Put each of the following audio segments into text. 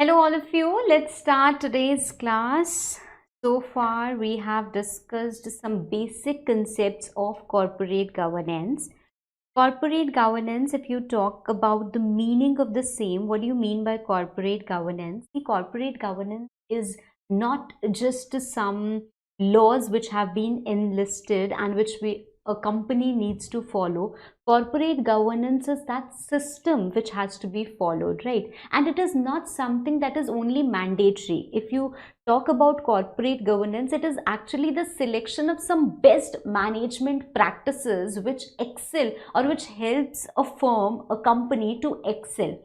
Hello, all of you. Let's start today's class. So far, we have discussed some basic concepts of corporate governance. Corporate governance, if you talk about the meaning of the same, what do you mean by corporate governance? The corporate governance is not just some laws which have been enlisted and which a company needs to follow. Corporate governance is that system which has to be followed, right? And it is not something that is only mandatory. If you talk about corporate governance, it is actually the selection of some best management practices which excel or which helps a firm, a company to excel.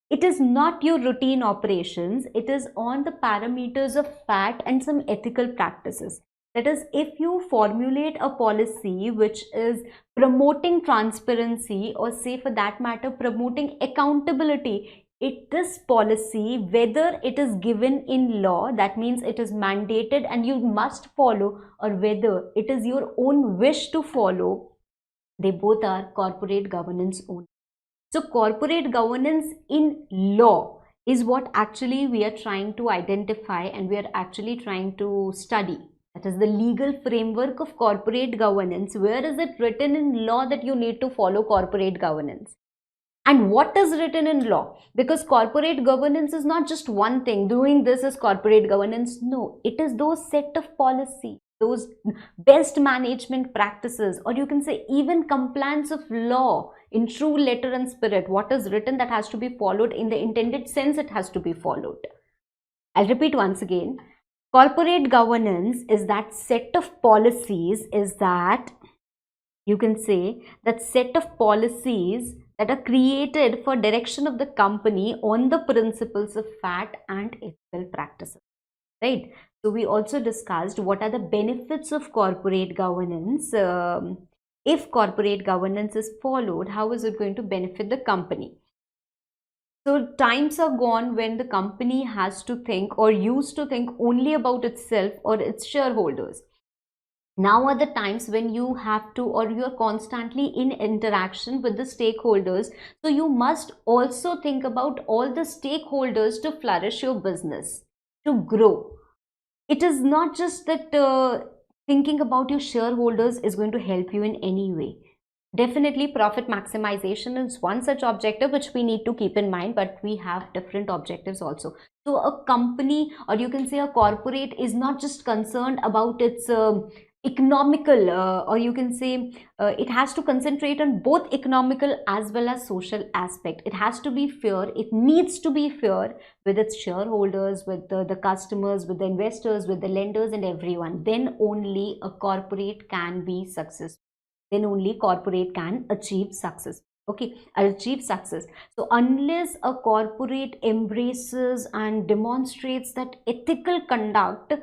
It is not your routine operations, it is on the parameters of fact and some ethical practices. That is, if you formulate a policy which is promoting transparency, or say for that matter promoting accountability, this policy, whether it is given in law, that means it is mandated and you must follow, or whether it is your own wish to follow, they both are corporate governance only. So corporate governance in law is what actually we are trying to identify and we are actually trying to study. That is the legal framework of corporate governance. Where is it written in law that you need to follow corporate governance? And what is written in law? Because corporate governance is not just one thing, doing this is corporate governance. No, it is those set of policy, those best management practices, or you can say even compliance of law in true letter and spirit. What is written, that has to be followed in the intended sense, it has to be followed. I'll repeat once again. Corporate governance is that set of policies, is that you can say that set of policies that are created for direction of the company on the principles of fact and ethical practices, right? So we also discussed what are the benefits of corporate governance. If corporate governance is followed, how is it going to benefit the company? So times are gone when the company has to think or used to think only about itself or its shareholders. Now are the times when you have to, or you are constantly in interaction with the stakeholders. So you must also think about all the stakeholders to flourish your business, to grow. It is not just that thinking about your shareholders is going to help you in any way. Definitely profit maximization is one such objective which we need to keep in mind, but we have different objectives also. So a company, or you can say a corporate, is not just concerned about its economical, or you can say it has to concentrate on both economical as well as social aspect. It has to be fair, it needs to be fair with its shareholders, with the customers, with the investors, with the lenders and everyone. Then only a corporate can be successful, then only corporate can achieve success. Okay, achieve success. So unless a corporate embraces and demonstrates that ethical conduct,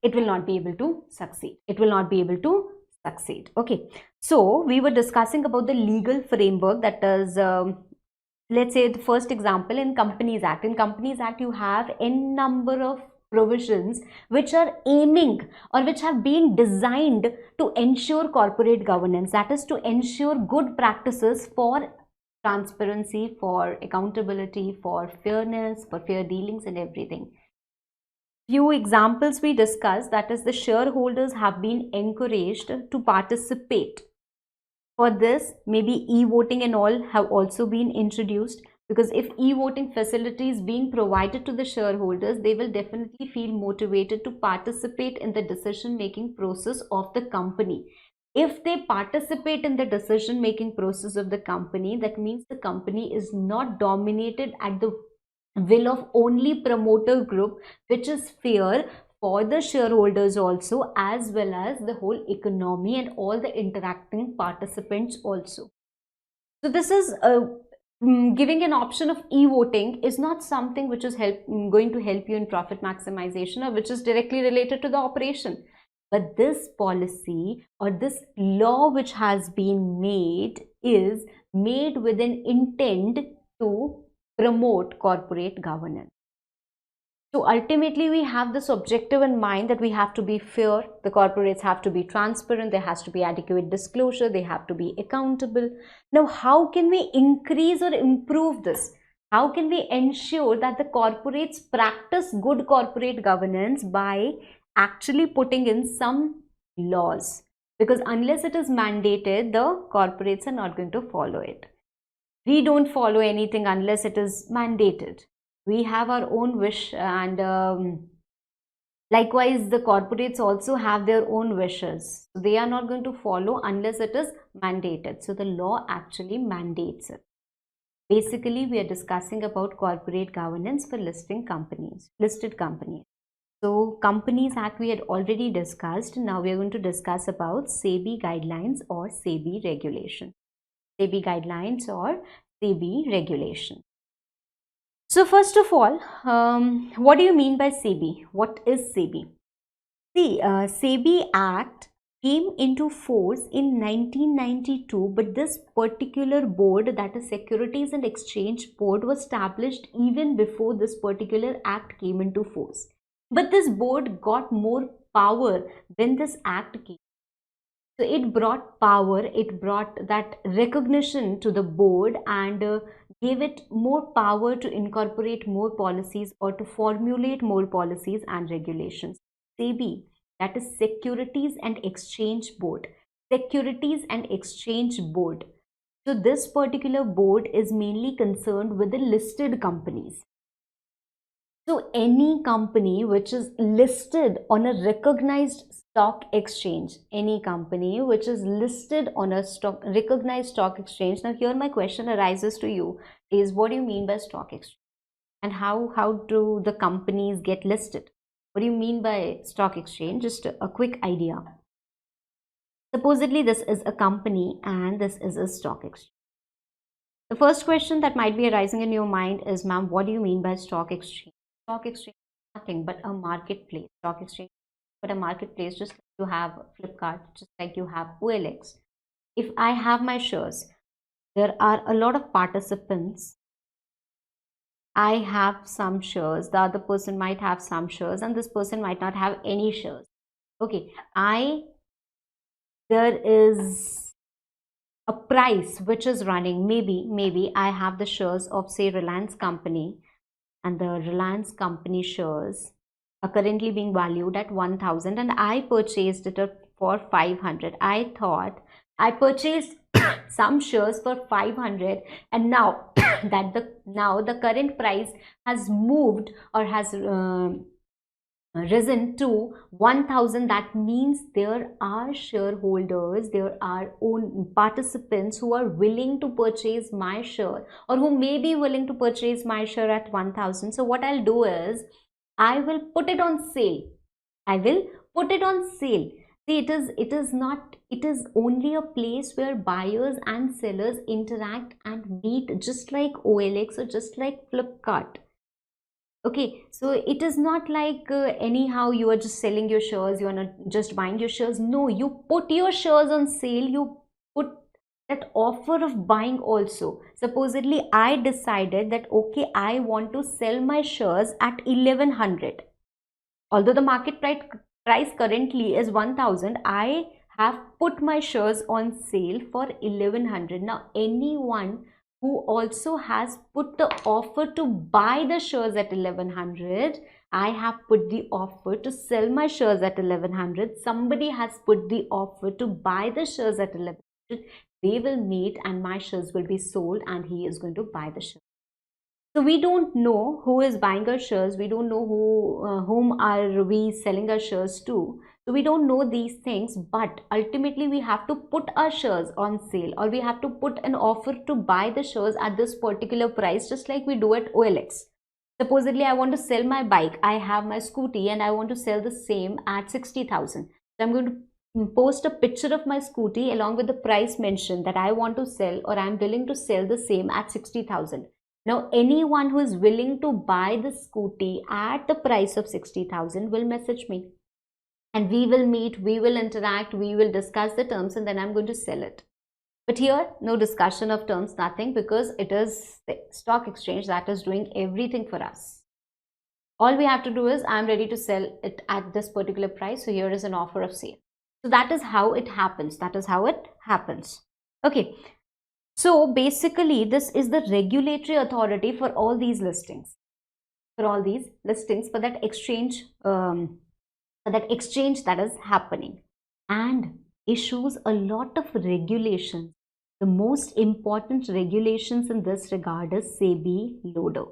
it will not be able to succeed. It will not be able to succeed. Okay, so we were discussing about the legal framework, that is, let's say the first example in Companies Act. In Companies Act, you have n number of provisions which are aiming or which have been designed to ensure corporate governance, that is to ensure good practices for transparency, for accountability, for fairness, for fair dealings and everything. Few examples we discussed, that is the shareholders have been encouraged to participate. For this, maybe e-voting and all have also been introduced, because if e-voting facility is being provided to the shareholders, they will definitely feel motivated to participate in the decision making process of the company. If they participate in the decision making process of the company, that means the company is not dominated at the will of only promoter group, which is fair for the shareholders also, as well as the whole economy and all the interacting participants also. So this is giving an option of e-voting is not something which is going to help you in profit maximization, or which is directly related to the operation. But this policy or this law which has been made is made with an intent to promote corporate governance. So ultimately, we have this objective in mind that we have to be fair, the corporates have to be transparent, there has to be adequate disclosure, they have to be accountable. Now, how can we increase or improve this? How can we ensure that the corporates practice good corporate governance? By actually putting in some laws, because unless it is mandated, the corporates are not going to follow it. We don't follow anything unless it is mandated. We have our own wish, and likewise the corporates also have their own wishes. They are not going to follow unless it is mandated. So the law actually mandates it. Basically, we are discussing about corporate governance for listed companies. So Companies Act we had already discussed. Now we are going to discuss about SEBI guidelines or SEBI regulation. SEBI guidelines or SEBI regulation. So first of all, what do you mean by SEBI? What is SEBI? See, SEBI Act came into force in 1992, but this particular board, that is Securities and Exchange Board, was established even before this particular act came into force. But this board got more power when this act came. So it brought power, it brought that recognition to the board, and gave it more power to incorporate more policies or to formulate more policies and regulations. SEBI, that is Securities and Exchange Board. Securities and Exchange Board. So this particular board is mainly concerned with the listed companies. So any company which is listed on a recognized stock exchange, any company which is listed on a recognized stock exchange. Now here my question arises to you is, what do you mean by stock exchange? And how do the companies get listed? What do you mean by stock exchange? Just a quick idea. Supposedly this is a company and this is a stock exchange. The first question that might be arising in your mind is, ma'am, what do you mean by stock exchange? Stock exchange is nothing but a marketplace. Stock exchange, but a marketplace, just like you have Flipkart, just like you have OLX. If I have my shares, there are a lot of participants. I have some shares, the other person might have some shares, and this person might not have any shares. Okay, there is a price which is running. Maybe I have the shares of, say, Reliance Company, and the Reliance Company shares are currently being valued at 1,000, and I purchased it for 500. I thought I purchased some shares for 500, and now that the current price has moved or has risen to 1,000. That means there are shareholders, there are own participants who are willing to purchase my share, or who may be willing to purchase my share at 1,000. So what I'll do is, I will put it on sale. See, it is only a place where buyers and sellers interact and meet, just like OLX or just like Flipkart. Okay, so it is not like anyhow you are just selling your shares, you are not just buying your shares. No, you put your shares on sale, you put that offer of buying also. Supposedly, I decided that, okay, I want to sell my shares at 1,100. Although the market price currently is 1,000, I have put my shares on sale for 1,100. Now, anyone who also has put the offer to buy the shares at 1,100, I have put the offer to sell my shares at 1,100. Somebody has put the offer to buy the shares at 1,100. They will meet and my shares will be sold, and he is going to buy the shares. So we don't know who is buying our shares. We don't know whom are we selling our shares to. So we don't know these things, but ultimately we have to put our shares on sale, or we have to put an offer to buy the shares at this particular price, just like we do at OLX. Supposedly I want to sell my bike. I have my scooty and I want to sell the same at 60,000. So I'm going to post a picture of my scooty along with the price mentioned that I want to sell, or I'm willing to sell the same at 60,000. Now, anyone who is willing to buy the scooty at the price of 60,000 will message me, and we will meet, we will interact, we will discuss the terms, and then I'm going to sell it. But here, no discussion of terms, nothing, because it is the stock exchange that is doing everything for us. All we have to do is, I'm ready to sell it at this particular price, so here is an offer of sale. So that is how it happens. Okay. So basically, this is the regulatory authority for all these listings, for that exchange, that is happening, and issues a lot of regulations. The most important regulations in this regard is SEBI Loader.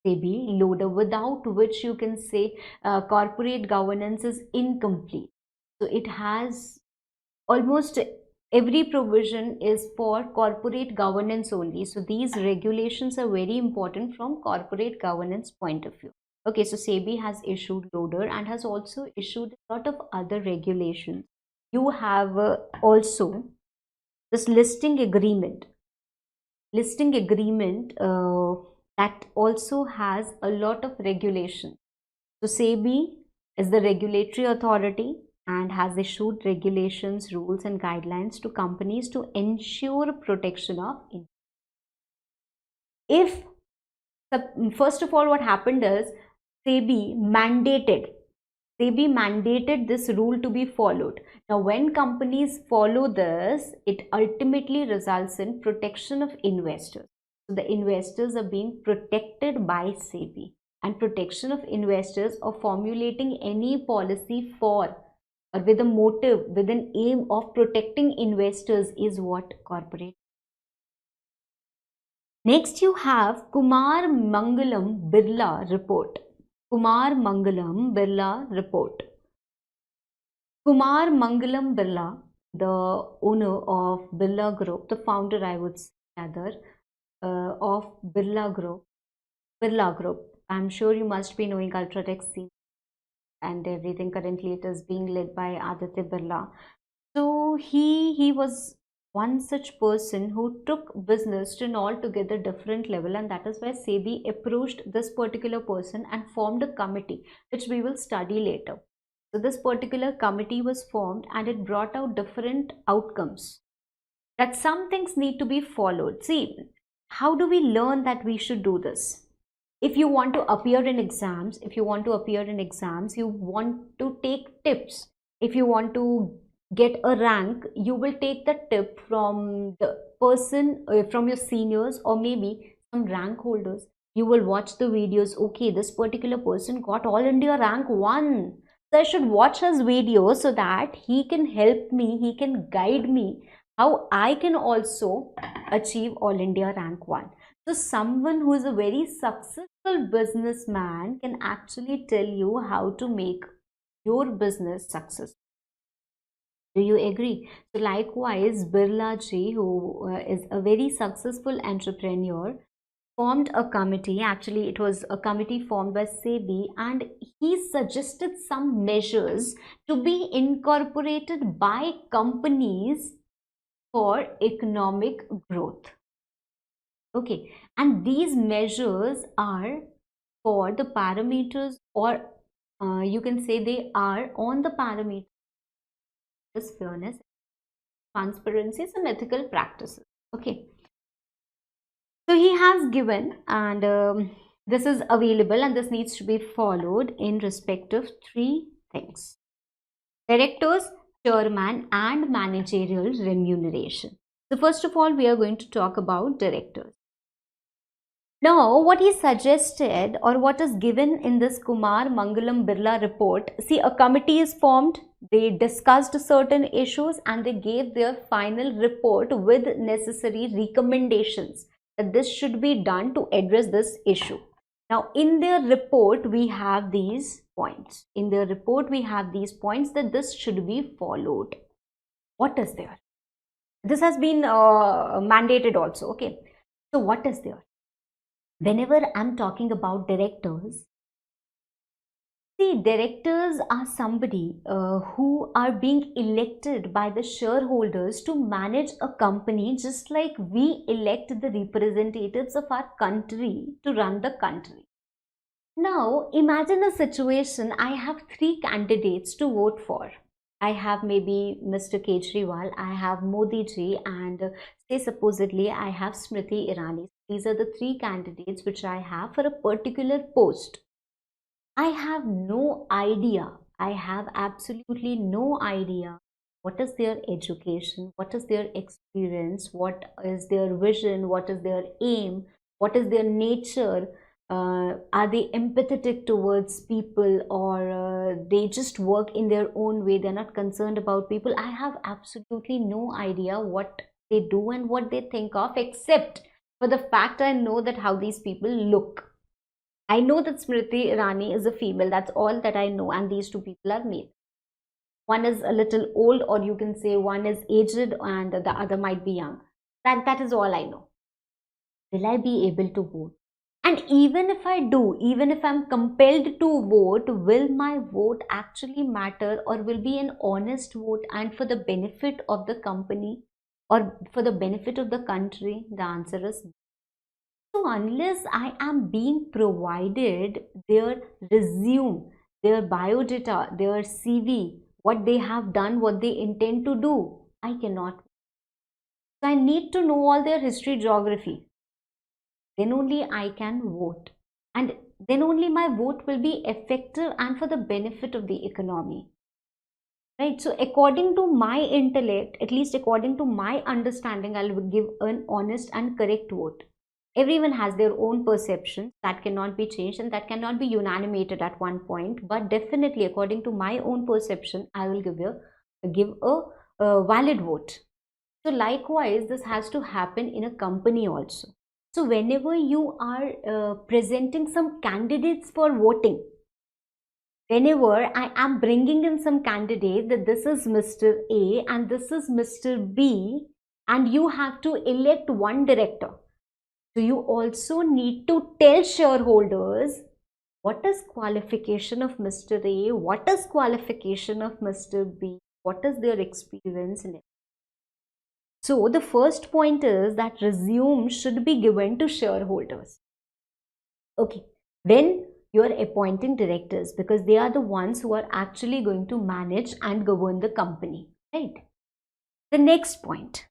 SEBI Loader, without which you can say corporate governance is incomplete. So it has almost every provision is for corporate governance only. So these regulations are very important from corporate governance point of view. Okay, so SEBI has issued Loader and has also issued a lot of other regulations. You have also this listing agreement that also has a lot of regulation. So SEBI is the regulatory authority and has issued regulations, rules and guidelines to companies to ensure protection of investors. If first of all, what happened is SEBI mandated this rule to be followed. Now, when companies follow this, it ultimately results in protection of investors. So the investors are being protected by SEBI, and protection of investors or formulating any policy for or with a motive, with an aim of protecting investors is what corporate. Next, you have Kumar Mangalam Birla report. Kumar Mangalam Birla report. Kumar Mangalam Birla, the owner of Birla Group, the founder, I would say, rather, of Birla Group. Birla Group. I'm sure you must be knowing Ultratech and everything. Currently, it is being led by Aditya Birla. So he was one such person who took business to an altogether different level, and that is why SEBI approached this particular person and formed a committee, which we will study later. So this particular committee was formed and it brought out different outcomes, that some things need to be followed. See, how do we learn that we should do this? If you want to appear in exams, you want to take tips. If you want to get a rank, you will take the tip from the person, from your seniors, or maybe some rank holders. You will watch the videos. Okay, this particular person got all India rank 1, so I should watch his video so that he can help me, he can guide me how I can also achieve all India rank 1. So someone who is a very successful businessman can actually tell you how to make your business successful. Do you agree? So likewise, Birla ji, who is a very successful entrepreneur, formed a committee. Actually, it was a committee formed by SEBI, and he suggested some measures to be incorporated by companies for economic growth. Okay, and these measures are for the parameters, or you can say they are on the parameters fairness, transparency, and ethical practices. Okay, so he has given, and this is available, and this needs to be followed in respect of 3 things: directors, chairman, and managerial remuneration. So first of all, we are going to talk about directors. Now, what he suggested, or what is given in this Kumar Mangalam Birla report, see, a committee is formed, they discussed certain issues and they gave their final report with necessary recommendations that this should be done to address this issue. Now, in their report, we have these points. That this should be followed. What is there? This has been mandated also. Okay. So, what is there? Whenever I'm talking about directors, see, directors are somebody who are being elected by the shareholders to manage a company, just like we elect the representatives of our country to run the country. Now, imagine a situation, I have 3 candidates to vote for. I have maybe Mr. Kejriwal, I have Modi ji, and say supposedly I have Smriti Irani. These are the 3 candidates which I have for a particular post. I have no idea. I have absolutely no idea What is their education? What is their experience? What is their vision? What is their aim? What is their nature? Are they empathetic towards people, or they just work in their own way? They're not concerned about people. I have absolutely no idea what they do and what they think of, except for the fact I know that how these people look. I know that Smriti Irani is a female. That's all that I know. And these two people are male. One is a little old, or you can say one is aged and the other might be young. That is all I know. Will I be able to vote? And even if I do, even if I'm compelled to vote, will my vote actually matter, or will be an honest vote and for the benefit of the company or for the benefit of the country? The answer is no. So unless I am being provided their resume, their biodata, their CV, what they have done, what they intend to do, I cannot. So I need to know all their history, geography. Then only I can vote. And then only my vote will be effective and for the benefit of the economy. Right? So according to my intellect, at least according to my understanding, I'll give an honest and correct vote. Everyone has their own perception that cannot be changed and that cannot be unanimated at one point. But definitely, according to my own perception, I will give a valid vote. So likewise, this has to happen in a company also. So whenever you are presenting some candidates for voting, whenever I am bringing in some candidate that this is Mr. A and this is Mr. B, and you have to elect one director. So you also need to tell shareholders what is qualification of Mr. A, what is qualification of Mr. B, what is their experience in it. So the first point is that resume should be given to shareholders. Okay, when you are appointing directors, because they are the ones who are actually going to manage and govern the company, right? The next point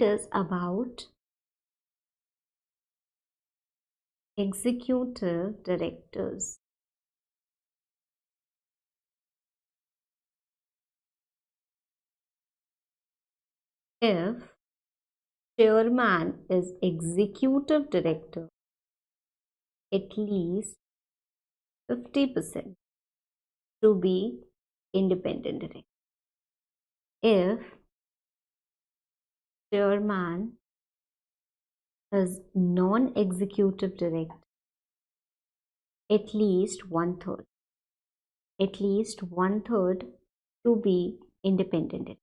is about executive directors. If chairman is executive director, at least 50% to be independent director. If chairman is non-executive director, at least one third to be independent director.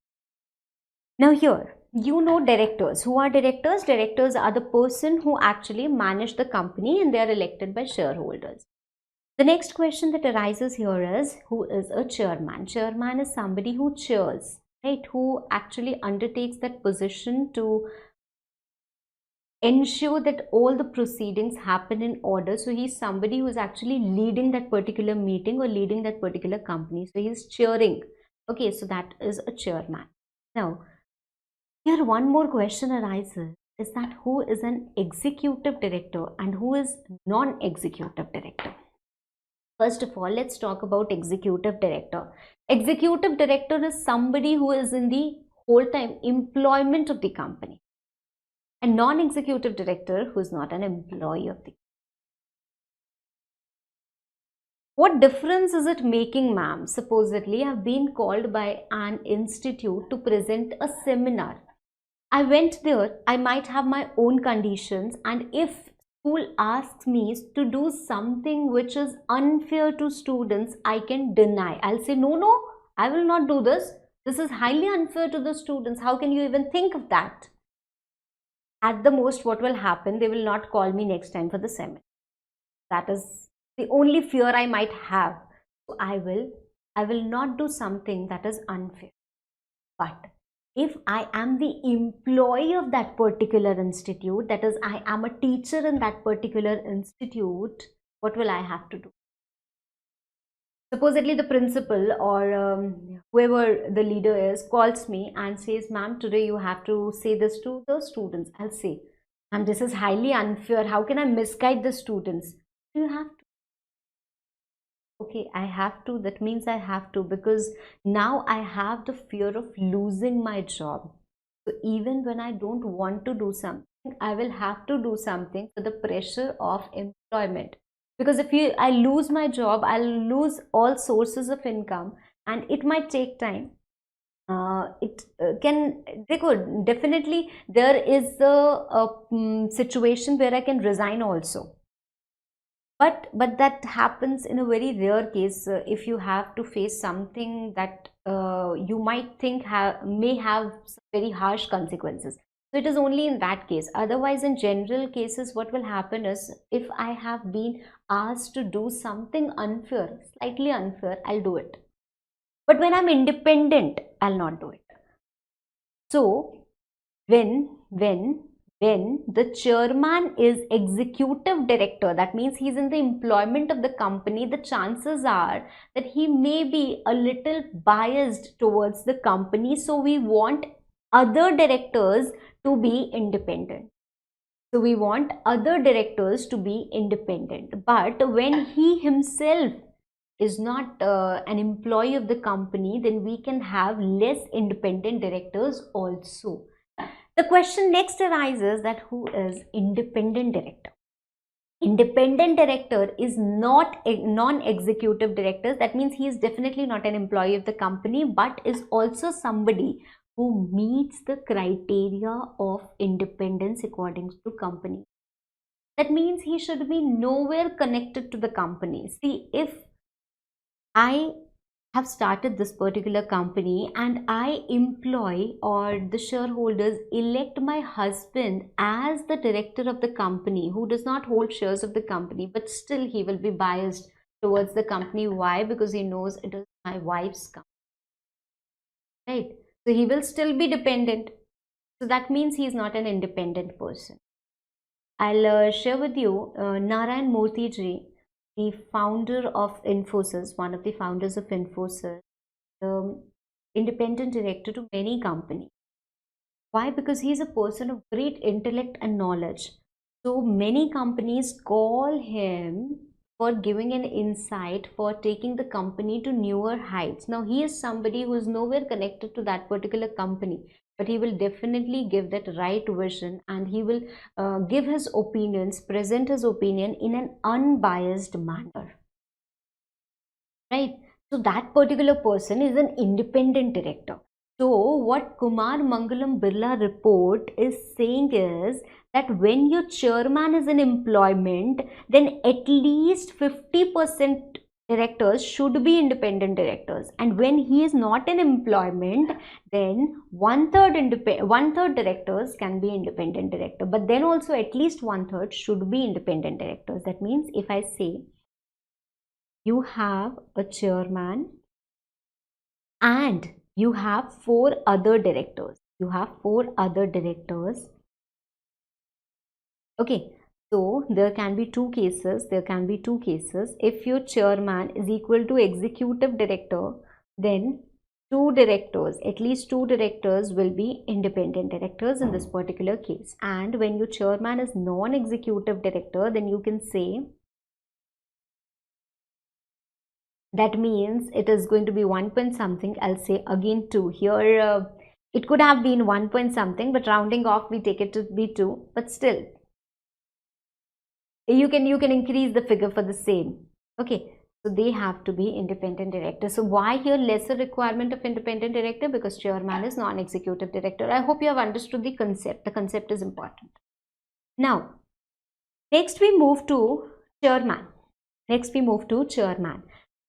Now here, you know directors. Who are directors? Directors are the person who actually manage the company and they are elected by shareholders. The next question that arises here is, who is a chairman? Chairman is somebody who chairs, right? Who actually undertakes that position to ensure that all the proceedings happen in order. So he's somebody who is actually leading that particular meeting or leading that particular company. So he's chairing. Okay, so that is a chairman. Now, here one more question arises, is that who is an executive director and who is non-executive director? First of all, let's talk about executive director. Executive director is somebody who is in the whole time employment of the company. A non-executive director who is not an employee of the. What difference is it making, ma'am? Supposedly, I have been called by an institute to present a seminar. I went there, I might have my own conditions, and if school asks me to do something which is unfair to students, I can deny. I'll say, no, I will not do this. This is highly unfair to the students. How can you even think of that? At the most, what will happen? They will not call me next time for the seminar. That is the only fear I might have. So I will not do something that is unfair. But if I am the employee of that particular institute, that is, I am a teacher in that particular institute, what will I have to do? Supposedly the principal or whoever the leader is calls me and says, ma'am, today you have to say this to the students. I'll say, ma'am, this is highly unfair. How can I misguide the students? You have to. okay, I have to, that means I have to, because now I have the fear of losing my job. So even when I don't want to do something, I will have to do something for the pressure of employment. Because if I lose my job, I'll lose all sources of income, and it might take time. It can, they could definitely, there is a situation where I can resign also, but that happens in a very rare case. If you have to face something that you might think may have some very harsh consequences, so it is only in that case. Otherwise, in general cases, what will happen is, if I have been asked to do something unfair, slightly unfair, I'll do it. But when I'm independent, I'll not do it. So when the chairman is executive director, that means he's in the employment of the company, the chances are that he may be a little biased towards the company. So we want other directors to be independent. So we want other directors to be independent. But when he himself is not an employee of the company, then we can have less independent directors also. The question next arises that who is independent director? Independent director is not a non-executive director. That means he is definitely not an employee of the company, but is also somebody who meets the criteria of independence according to company. That means he should be nowhere connected to the company. See, if I have started this particular company and I employ, or the shareholders elect my husband as the director of the company, who does not hold shares of the company, but still he will be biased towards the company. Why? Because he knows it is my wife's company, right? So he will still be dependent. So that means he is not an independent person. I'll share with you Narayan Murthy ji, the founder of Infosys, one of the founders of Infosys, the independent director to many companies. Why? Because he's a person of great intellect and knowledge. So many companies call him for giving an insight, for taking the company to newer heights. Now, he is somebody who is nowhere connected to that particular company, but he will definitely give that right vision, and he will give his opinions, present his opinion in an unbiased manner. Right? So that particular person is an independent director. So what Kumar Mangalam Birla report is saying is that when your chairman is in employment, then at least 50% directors should be independent directors, and when he is not in employment, then one third directors can be independent director, but then also at least one third should be independent directors. That means if I say you have a chairman and you have four other directors. You have four other directors. Okay, so there can be two cases. There can be two cases. If your chairman is equal to executive director, then two directors, at least two directors, will be independent directors in this particular case. And when your chairman is non-executive director, then you can say that means it is going to be 1 point something. I'll say again 2 here. It could have been 1 point something, but rounding off we take it to be 2, but still you can increase the figure for the same. Okay, so they have to be independent director. So why here lesser requirement of independent director? Because chairman is non-executive director. I hope you have understood the concept. The concept is important. Now next we move to chairman.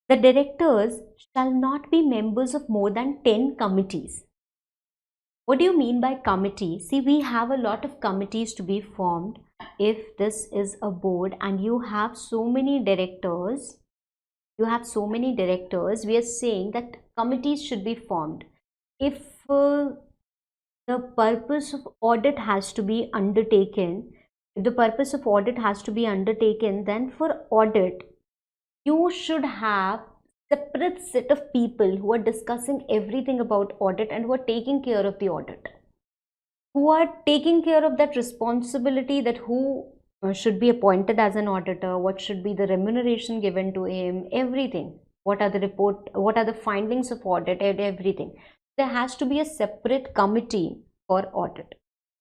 The directors shall not be members of more than 10 committees. What do you mean by committee? See, we have a lot of committees to be formed. If this is a board and you have so many directors, we are saying that committees should be formed. If the purpose of audit has to be undertaken, then for audit, you should have separate set of people who are discussing everything about audit and who are taking care of the audit, who are taking care of that responsibility, that who should be appointed as an auditor, what should be the remuneration given to him, everything. What are the findings of audit and everything. There has to be a separate committee for audit.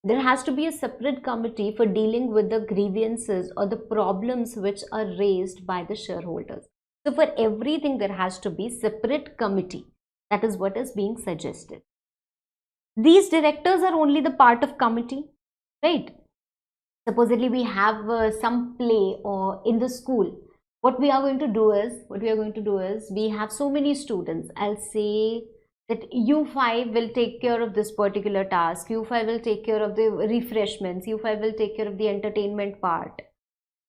There has to be a separate committee for dealing with the grievances or the problems which are raised by the shareholders. So for everything there has to be separate committee. That is what is being suggested. These directors are only the part of committee, right? Supposedly we have some play or in the school. What we are going to do is we have so many students. I'll say that U5 will take care of this particular task, U5 will take care of the refreshments, U5 will take care of the entertainment part,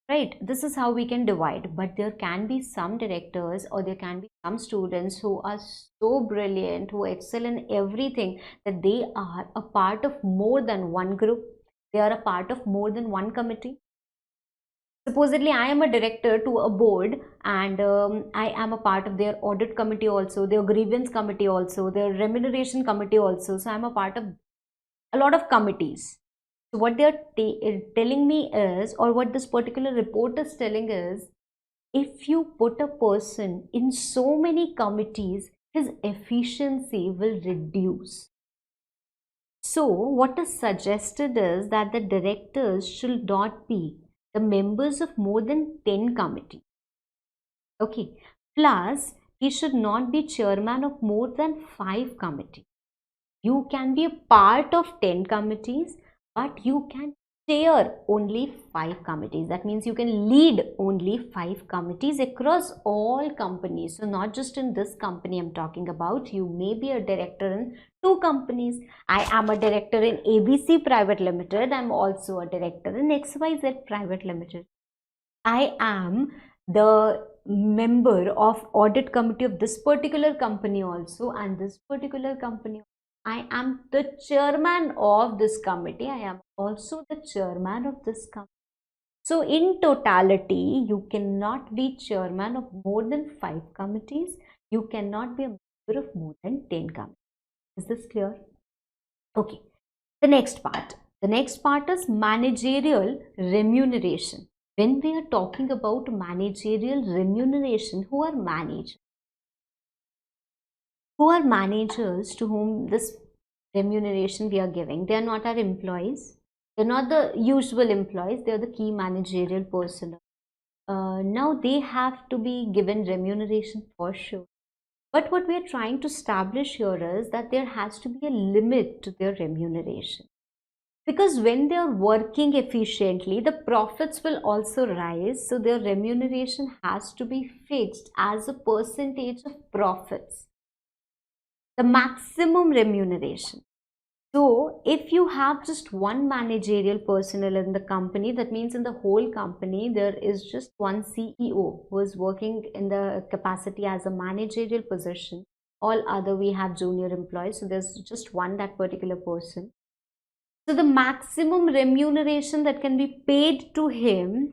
right? This is how we can divide. But there can be some directors or there can be some students who are so brilliant, who excel in everything, that they are a part of more than one group, they are a part of more than one committee. Supposedly I am a director to a board, and I am a part of their audit committee also, their grievance committee also, their remuneration committee also. So I am a part of a lot of committees. So what they are telling me is, or what this particular report is telling is, if you put a person in so many committees, his efficiency will reduce. So what is suggested is that the directors should not be the members of more than 10 committees. Okay. Plus, he should not be chairman of more than 5 committees. You can be a part of 10 committees, but you can chair only 5 committees. That means you can lead only 5 committees across all companies. So not just in this company I'm talking about. You may be a director in 2 companies. I am a director in ABC Private Limited. I'm also a director in XYZ Private Limited. I am the member of audit committee of this particular company also, and this particular company. I am the chairman of this committee. I am also the chairman of this company. So in totality, you cannot be chairman of more than 5 committees. You cannot be a member of more than 10 committees. Is this clear? Okay. The next part is managerial remuneration. When we are talking about managerial remuneration, who are managers? Who are managers to whom this remuneration we are giving? They are not our employees. They are not the usual employees. They are the key managerial personnel. Now they have to be given remuneration for sure. But what we are trying to establish here is that there has to be a limit to their remuneration. Because when they are working efficiently, the profits will also rise. So their remuneration has to be fixed as a percentage of profits. The maximum remuneration. So if you have just one managerial personnel in the company, that means in the whole company there is just one CEO who is working in the capacity as a managerial position. All other we have junior employees. So there's just one that particular person. So the maximum remuneration that can be paid to him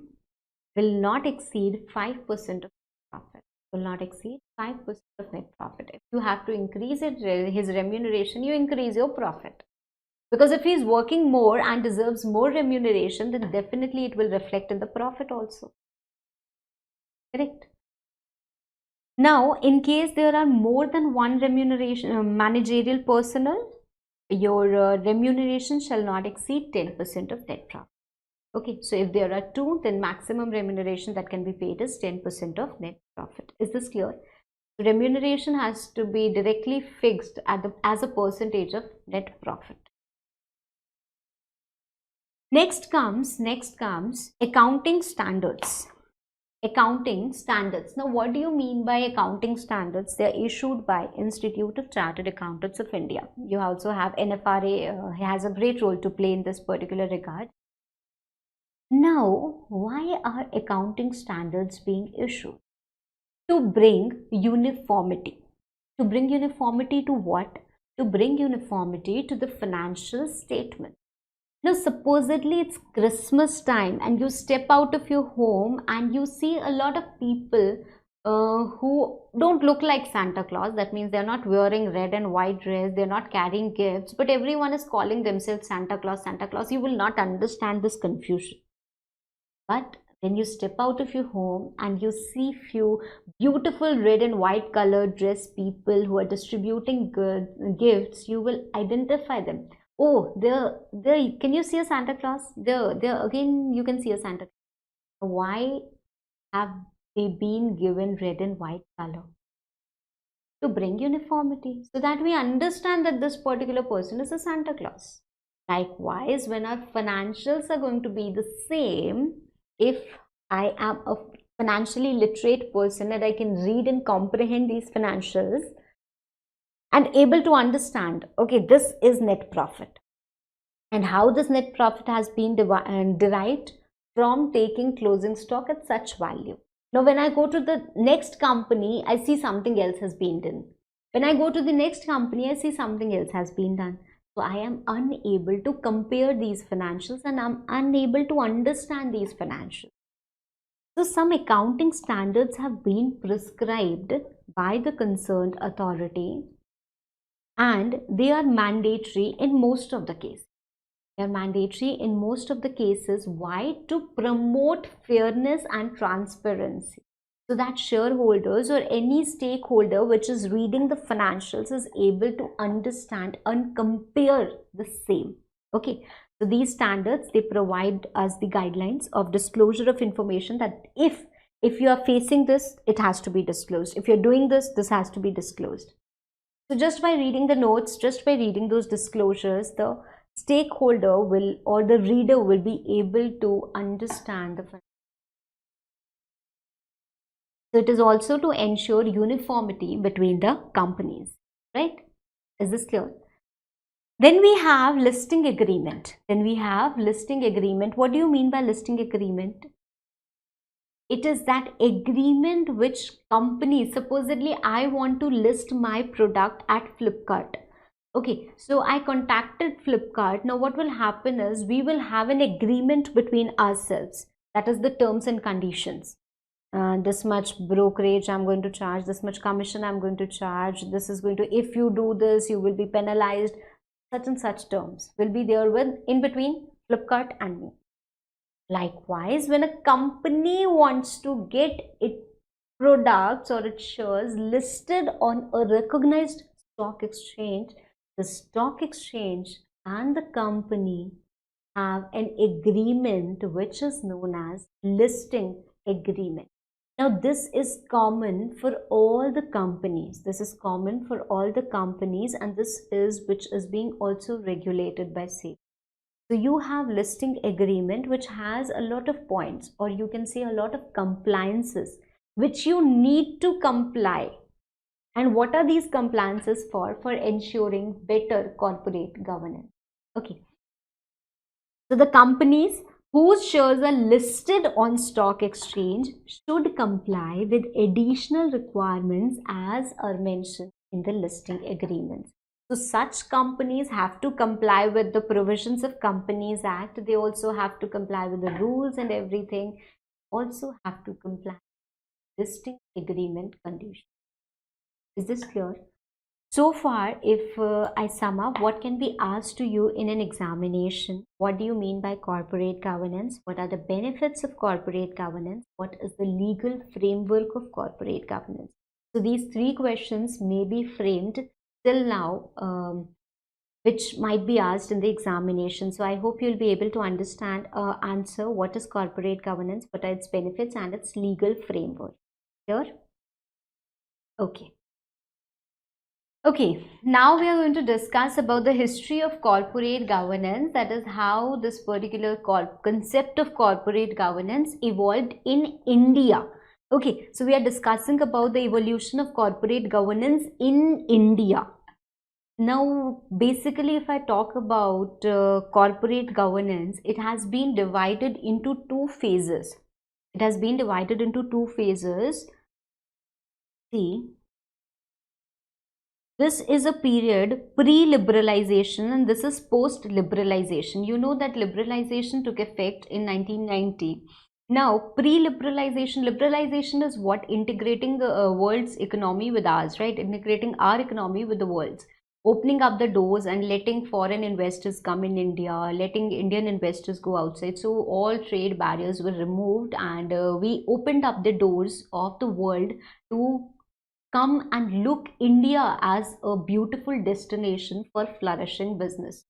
will not exceed 5% of profit. Will not exceed 5% of net profit. If you have to increase his remuneration, you increase your profit. Because if he is working more and deserves more remuneration, then definitely it will reflect in the profit also. Correct? Now, in case there are more than one remuneration managerial personnel, your remuneration shall not exceed 10% of net profit. Okay, so if there are 2, then maximum remuneration that can be paid is 10% of net profit. Is this clear? Remuneration has to be directly fixed as a percentage of net profit. Next comes accounting standards. Accounting standards. Now, what do you mean by accounting standards? They are issued by Institute of Chartered Accountants of India. You also have NFRA has a great role to play in this particular regard. Now, why are accounting standards being issued? To bring uniformity. To bring uniformity to what? To bring uniformity to the financial statement. Now, supposedly it's Christmas time and you step out of your home and you see a lot of people who don't look like Santa Claus. That means they're not wearing red and white dress, they're not carrying gifts, but everyone is calling themselves Santa Claus, Santa Claus. You will not understand this confusion. But when you step out of your home and you see few beautiful red and white colored dress people who are distributing good gifts, you will identify them. Oh, there, can you see a Santa Claus? There again, you can see a Santa Claus. Why have they been given red and white color? To bring uniformity, so that we understand that this particular person is a Santa Claus. Likewise, when our financials are going to be the same, if I am a financially literate person and I can read and comprehend these financials and able to understand, okay, this is net profit, and how this net profit has been derived from taking closing stock at such value. Now, when I go to the next company, I see something else has been done. When I go to the next company, I see something else has been done. So I am unable to compare these financials and I'm unable to understand these financials. So some accounting standards have been prescribed by the concerned authority and they are mandatory in most of the cases. They are mandatory in most of the cases. Why? To promote fairness and transparency, so that shareholders or any stakeholder which is reading the financials is able to understand and compare the same. Okay, so these standards, they provide us the guidelines of disclosure of information, that if you are facing this, it has to be disclosed. If you're doing this, this has to be disclosed. So just by reading the notes, just by reading those disclosures, the stakeholder will, or the reader will be able to understand the financial. So it is also to ensure uniformity between the companies, right? Is this clear? Then we have listing agreement. What do you mean by listing agreement? It is that agreement which company, supposedly I want to list my product at Flipkart. Okay, so I contacted Flipkart. Now what will happen is we will have an agreement between ourselves. That is the terms and conditions. This much brokerage I'm going to charge, this much commission I'm going to charge, this is going to, if you do this, you will be penalized. Such and such terms will be there in between Flipkart and me. Likewise, when a company wants to get its products or its shares listed on a recognized stock exchange, the stock exchange and the company have an agreement which is known as listing agreement. Now, this is common for all the companies. This is common for all the companies, and this is which is being also regulated by SEBI. So you have listing agreement which has a lot of points, or you can say a lot of compliances which you need to comply. And what are these compliances for? For ensuring better corporate governance. Okay. So the companies whose shares are listed on stock exchange should comply with additional requirements as are mentioned in the listing agreements. So such companies have to comply with the provisions of Companies Act. They also have to comply with the rules and everything. Also have to comply with listing agreement conditions. Is this clear? So far, if I sum up, what can be asked to you in an examination? What do you mean by corporate governance? What are the benefits of corporate governance? What is the legal framework of corporate governance? So these three questions may be framed till now, which might be asked in the examination. So I hope you'll be able to understand, answer what is corporate governance, what are its benefits and its legal framework. Clear? Okay. Okay, now we are going to discuss about the history of corporate governance. That is how this particular concept of corporate governance evolved in India. Okay, so we are discussing about the evolution of corporate governance in India. Now, basically, if I talk about corporate governance, it has been divided into two phases. See, this is a period pre-liberalization and this is post-liberalization. You know that liberalization took effect in 1990. Now, liberalization is what? Integrating the world's economy with ours, right? Integrating our economy with the world's. opening up the doors and letting foreign investors come in India, letting Indian investors go outside. So all trade barriers were removed, and we opened up the doors of the world to come and look India as a beautiful destination for flourishing business,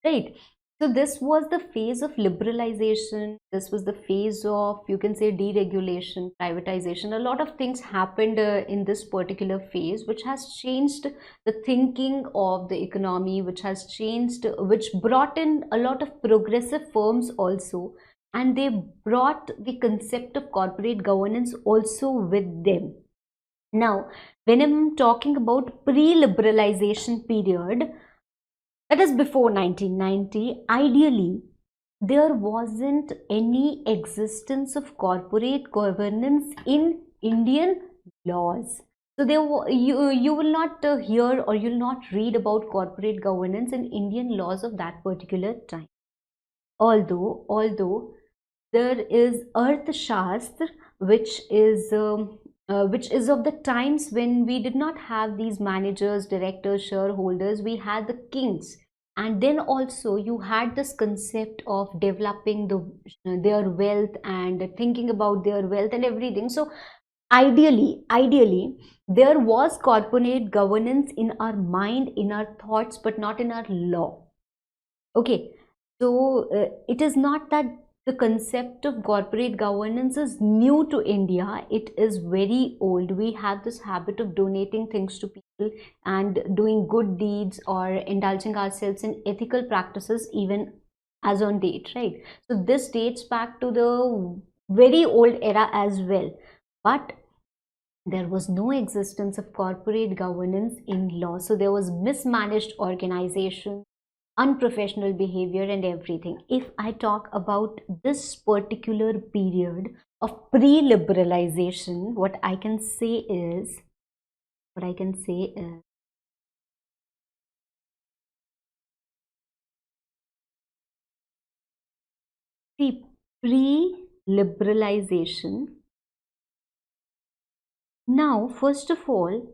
right? So this was the phase of liberalization. This was the phase of, you can say, deregulation, privatization. A lot of things happened in this particular phase, which has changed the thinking of the economy, which has changed, which brought in a lot of progressive firms also, and they brought the concept of corporate governance also with them. Now, when I'm talking about pre-liberalization period, that is before 1990, ideally, there wasn't any existence of corporate governance in Indian laws. So you will not hear or you will not read about corporate governance in Indian laws of that particular time. Although there is Arthashastra, which is of the times when we did not have these managers, directors, shareholders. We had the kings, and then also you had this concept of developing their wealth and thinking about their wealth and everything. So ideally, there was corporate governance in our mind, in our thoughts, but not in our law. Okay, so it is not that the concept of corporate governance is new to India. It is very old. We have this habit of donating things to people and doing good deeds or indulging ourselves in ethical practices even as on date, right? So this dates back to the very old era as well. But there was no existence of corporate governance in law. So there was mismanaged organization, unprofessional behavior and everything. If I talk about this particular period of pre-liberalization, what I can say is the pre-liberalization. Now, first of all,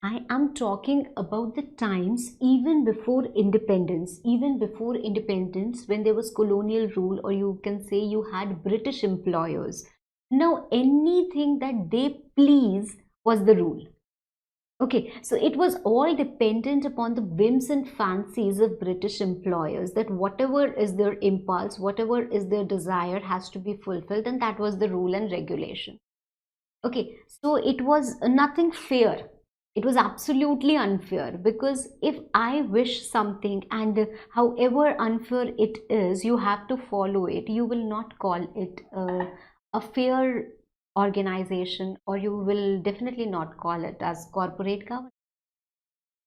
I am talking about the times even before independence, when there was colonial rule, or you can say you had British employers. Now, anything that they please was the rule. Okay, so it was all dependent upon the whims and fancies of British employers, that whatever is their impulse, whatever is their desire has to be fulfilled, and that was the rule and regulation. Okay, so it was nothing fair. It was absolutely unfair, because if I wish something and however unfair it is, you have to follow it. You will not call it a fair organization, or you will definitely not call it as corporate governance.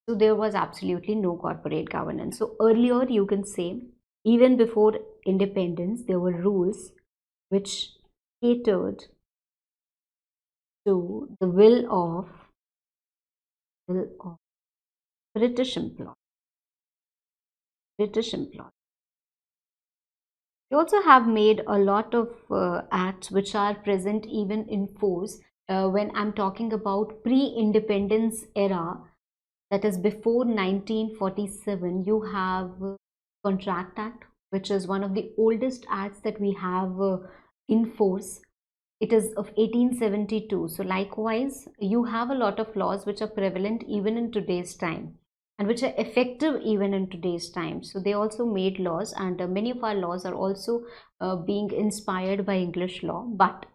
So there was absolutely no corporate governance. So earlier, you can say, even before independence, there were rules which catered to the will of British employees. They also have made a lot of acts which are present even in force. When I'm talking about pre-independence era, that is before 1947, you have Contract Act, which is one of the oldest acts that we have in force. It is of 1872. So likewise, you have a lot of laws which are prevalent even in today's time, and which are effective even in today's time. So they also made laws, and many of our laws are also being inspired by English law. But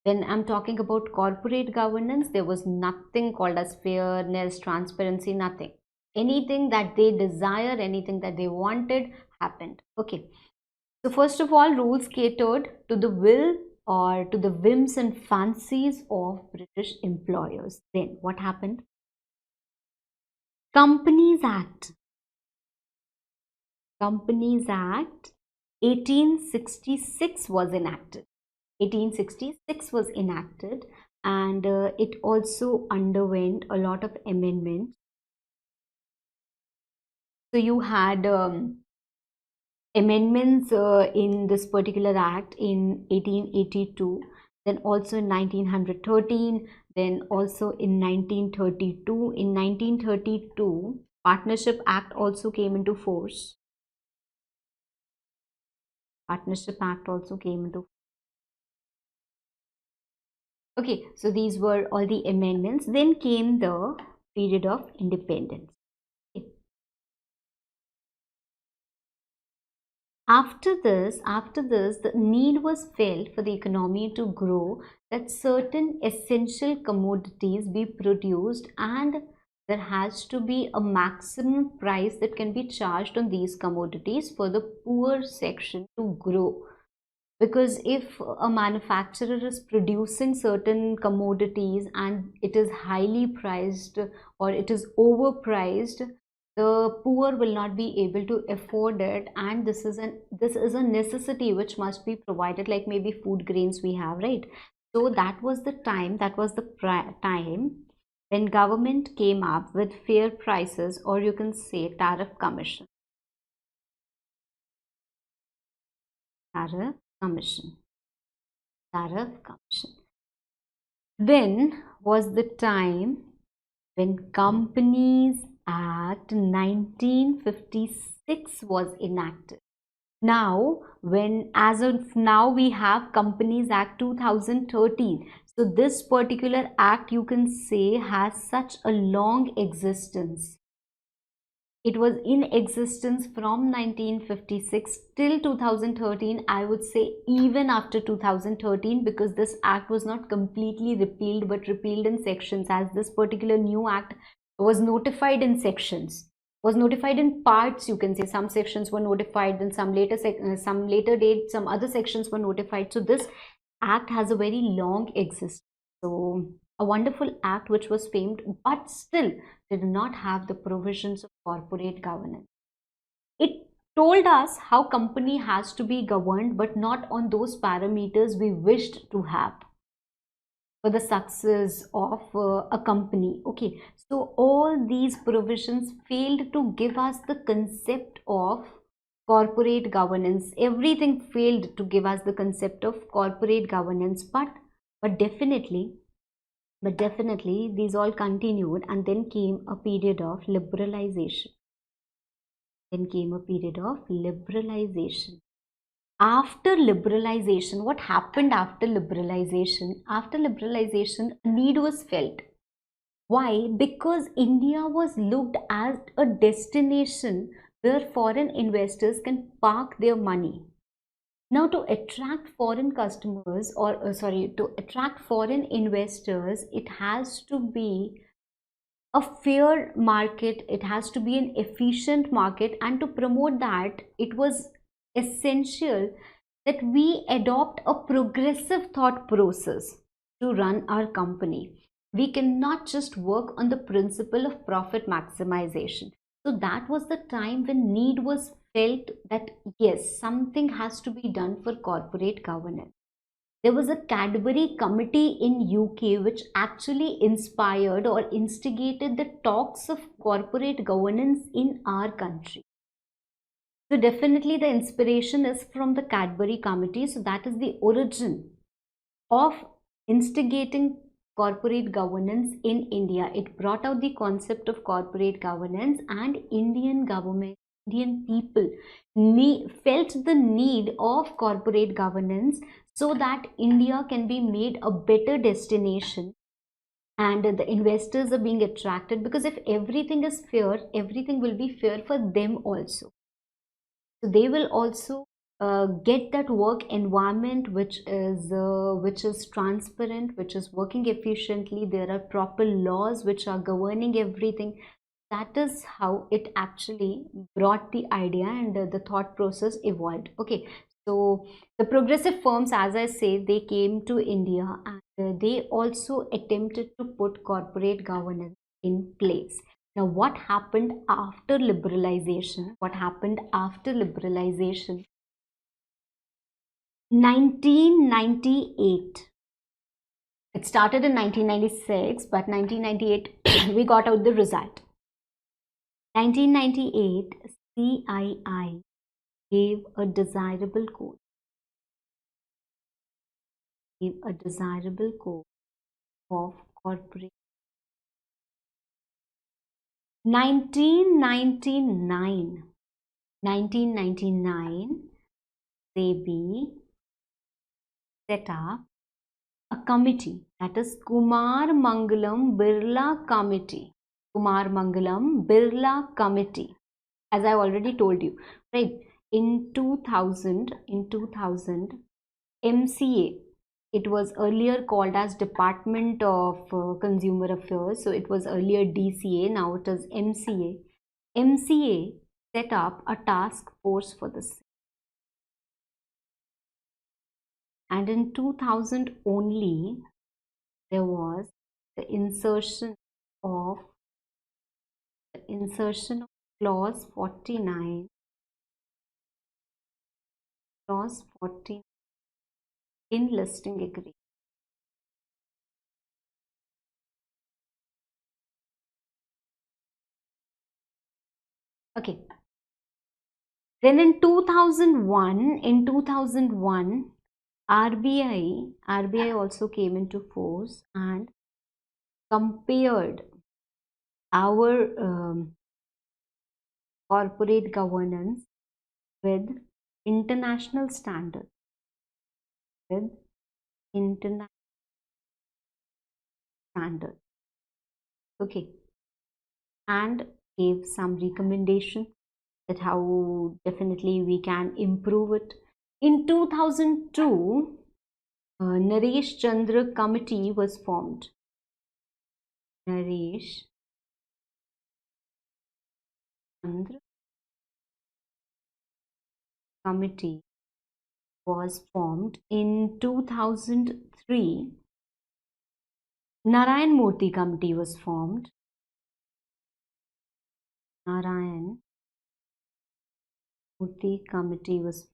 when I'm talking about corporate governance, there was nothing called as fairness, transparency, nothing. Anything that they desire, anything that they wanted happened. Okay. So first of all, rules catered to the will or to the whims and fancies of British employers. Then what happened? Companies Act 1866 was enacted. 1866 was enacted, and it also underwent a lot of amendments. So you had amendments in this particular act in 1882, then also in 1913, then also in 1932. In 1932, Partnership Act also came into force. Partnership Act also came into. Okay, so these were all the amendments. Then came the period of independence. Okay. After this, the need was felt for the economy to grow, that certain essential commodities be produced, and there has to be a maximum price that can be charged on these commodities for the poor section to grow. Because if a manufacturer is producing certain commodities and it is highly priced or it is overpriced, the poor will not be able to afford it, and this is a necessity which must be provided, like maybe food grains we have, right? So that was the time, time when government came up with fair prices, or you can say tariff commission. Tariff commission. Tariff commission. When was the time when Companies Act 1956 was enacted? Now, as of now, we have Companies Act 2013. So this particular act, you can say, has such a long existence. It was in existence from 1956 till 2013. I would say even after 2013, because this act was not completely repealed but repealed in sections, as this particular new act was notified in sections, was notified in parts, you can say. Some sections were notified, then some later date some other sections were notified. So this act has a very long existence. So a wonderful act which was famed, but still did not have the provisions of corporate governance. It told us how company has to be governed, but not on those parameters we wished to have for the success of a company. Okay, so all these provisions failed to give us the concept of corporate governance. Everything failed to give us the concept of corporate governance, but definitely these all continued, and then came a period of liberalization. After liberalization, what happened after liberalization? After liberalization, a need was felt. Why? Because India was looked as a destination where foreign investors can park their money. Now, to attract foreign customers, or to attract foreign investors, it has to be a fair market, it has to be an efficient market, and to promote that, it was essential that we adopt a progressive thought process to run our company. We cannot just work on the principle of profit maximization. So that was the time when need was felt that yes, something has to be done for corporate governance. There was a Cadbury committee in UK which actually inspired or instigated the talks of corporate governance in our country. So definitely the inspiration is from the Cadbury committee. So that is the origin of instigating corporate governance in India. It brought out the concept of corporate governance, and Indian government, Indian people felt the need of corporate governance so that India can be made a better destination and the investors are being attracted, because if everything is fair, everything will be fair for them also. So they will also get that work environment which is transparent, which is working efficiently. There are proper laws which are governing everything. That is how it actually brought the idea, and the thought process evolved. Okay, so the progressive firms, as I say, they came to India, and they also attempted to put corporate governance in place. Now, what happened after liberalization? 1998. It started in 1996, but 1998 we got out the result. 1998, CII gave a desirable code. Of corporate. 1999, SEBI set up a committee, that is Kumar Mangalam Birla Committee. Kumar Mangalam Birla Committee, as I already told you, right? In 2000, MCA, it was earlier called as Department of Consumer Affairs, so it was earlier DCA, now it is MCA. MCA set up a task force for this, and in 2000 only there was the insertion of clause 49 in listing agreement. Okay, then in 2001, RBI also came into force and compared our corporate governance with international standards, okay, and gave some recommendation that how definitely we can improve it. In 2002, Naresh Chandra Committee was formed. Naresh Chandra Committee was formed. In 2003, Narayan Murthy Committee was formed. Narayan Murthy Committee was.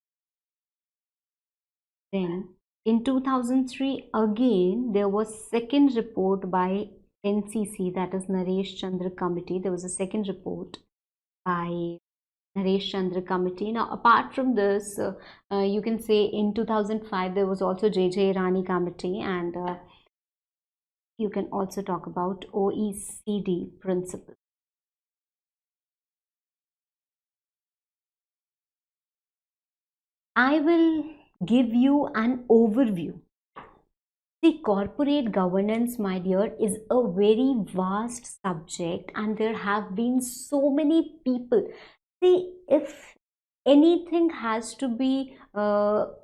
Then in 2003 again there was second report by NCC, that is Naresh Chandra Committee. There was a second report by Naresh Chandra Committee. Now apart from this, you can say in 2005 there was also JJ Irani Committee, and you can also talk about OECD principles. I will give you an overview. See, corporate governance, my dear, is a very vast subject, and there have been so many people. See, if anything has to be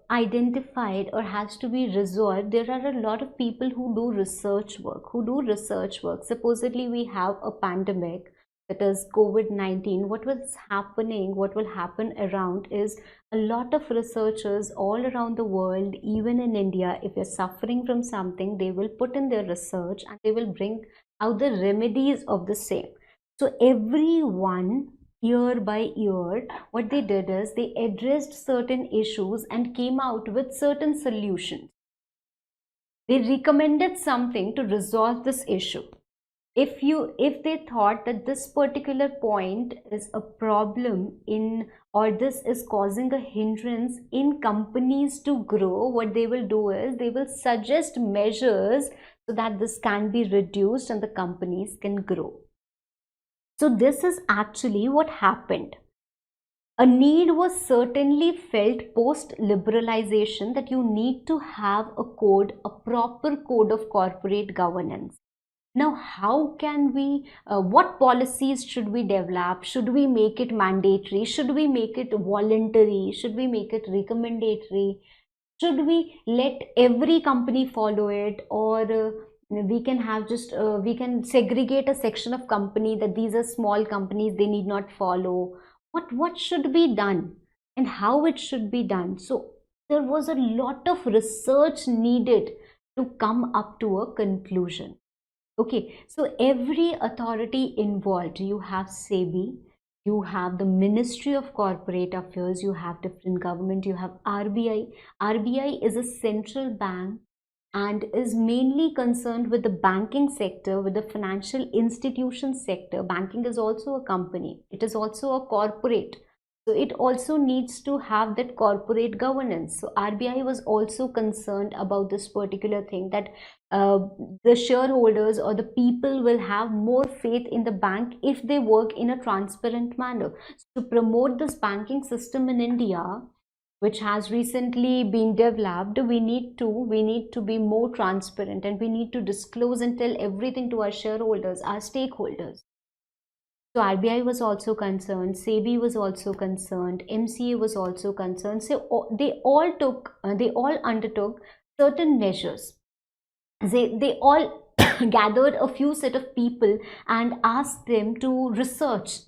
identified or has to be resolved, there are a lot of people who do research work, Supposedly we have a pandemic, that is COVID-19. What was happening, what will happen around is a lot of researchers all around the world, even in India, if you're suffering from something, they will put in their research and they will bring out the remedies of the same. So everyone, year by year, what they did is they addressed certain issues and came out with certain solutions. They recommended something to resolve this issue. If they thought that this particular point is a problem in, or this is causing a hindrance in companies to grow, what they will do is they will suggest measures so that this can be reduced and the companies can grow. So this is actually what happened. A need was certainly felt post liberalization that you need to have a code, a proper code of corporate governance. Now, how can we, what policies should we develop? Should we make it mandatory? Should we make it voluntary? Should we make it recommendatory? Should we let every company follow it? Or we can have just, we can segregate a section of company that these are small companies, they need not follow. What should be done and how it should be done? So there was a lot of research needed to come up to a conclusion. Okay, so every authority involved, you have SEBI, you have the Ministry of Corporate Affairs, you have different government, you have RBI. RBI is a central bank and is mainly concerned with the banking sector, with the financial institution sector. Banking is also a company, it is also a corporate. So it also needs to have that corporate governance. So RBI was also concerned about this particular thing, that the shareholders or the people will have more faith in the bank if they work in a transparent manner. So to promote this banking system in India, which has recently been developed, we need to be more transparent, and we need to disclose and tell everything to our shareholders, our stakeholders. So RBI was also concerned, SEBI was also concerned, MCA was also concerned. So they all undertook certain measures. They all gathered a few set of people and asked them to research,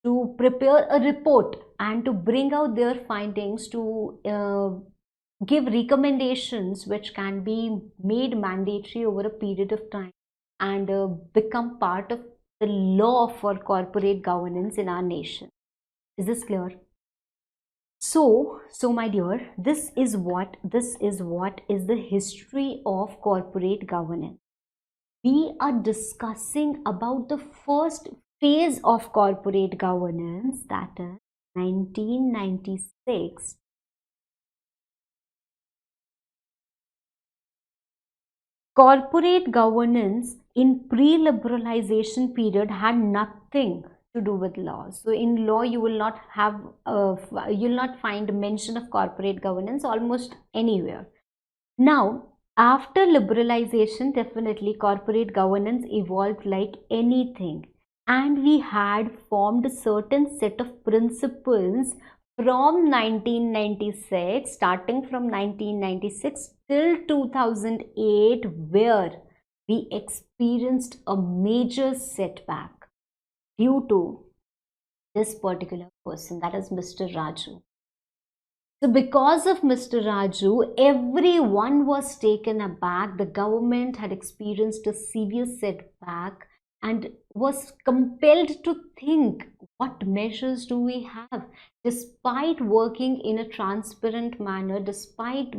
to prepare a report, and to bring out their findings, to give recommendations which can be made mandatory over a period of time, and become part of the law for corporate governance in our nation. Is this clear? So my dear, this is what is the history of corporate governance. We are discussing about the first phase of corporate governance, that is 1996. Corporate governance in pre-liberalization period had nothing to do with law. So in law, you will not have, you'll not find mention of corporate governance almost anywhere. Now, after liberalization, definitely corporate governance evolved like anything, and we had formed a certain set of principles from 1996, starting from 1996 till 2008, where we experienced a major setback due to this particular person, that is Mr. Raju. So because of Mr. Raju, everyone was taken aback. The government had experienced a severe setback and was compelled to think, what measures do we have? Despite working in a transparent manner, despite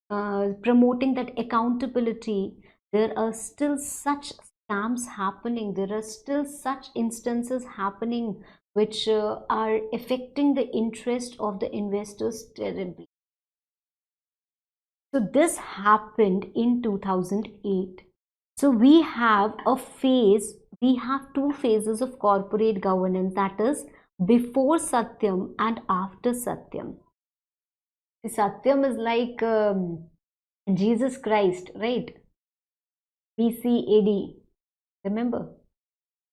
promoting that accountability, there are still such scams happening. There are still such instances happening which are affecting the interest of the investors terribly. So this happened in 2008. So we have two phases of corporate governance, that is before Satyam and after Satyam. Satyam is like Jesus Christ, right? BC AD, remember?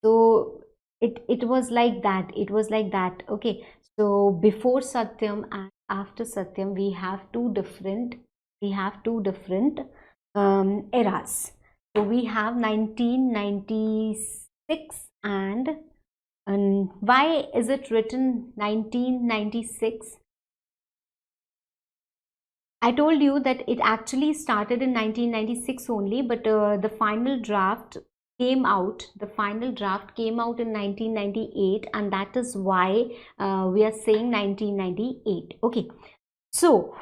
So it was like that. It was like that. Okay. So before Satyam and after Satyam, we have two different eras. So we have 1996, and why is it written 1996? I told you that it actually started in 1996 only, but the final draft came out. The final draft came out in 1998, and that is why we are saying 1998. Okay, so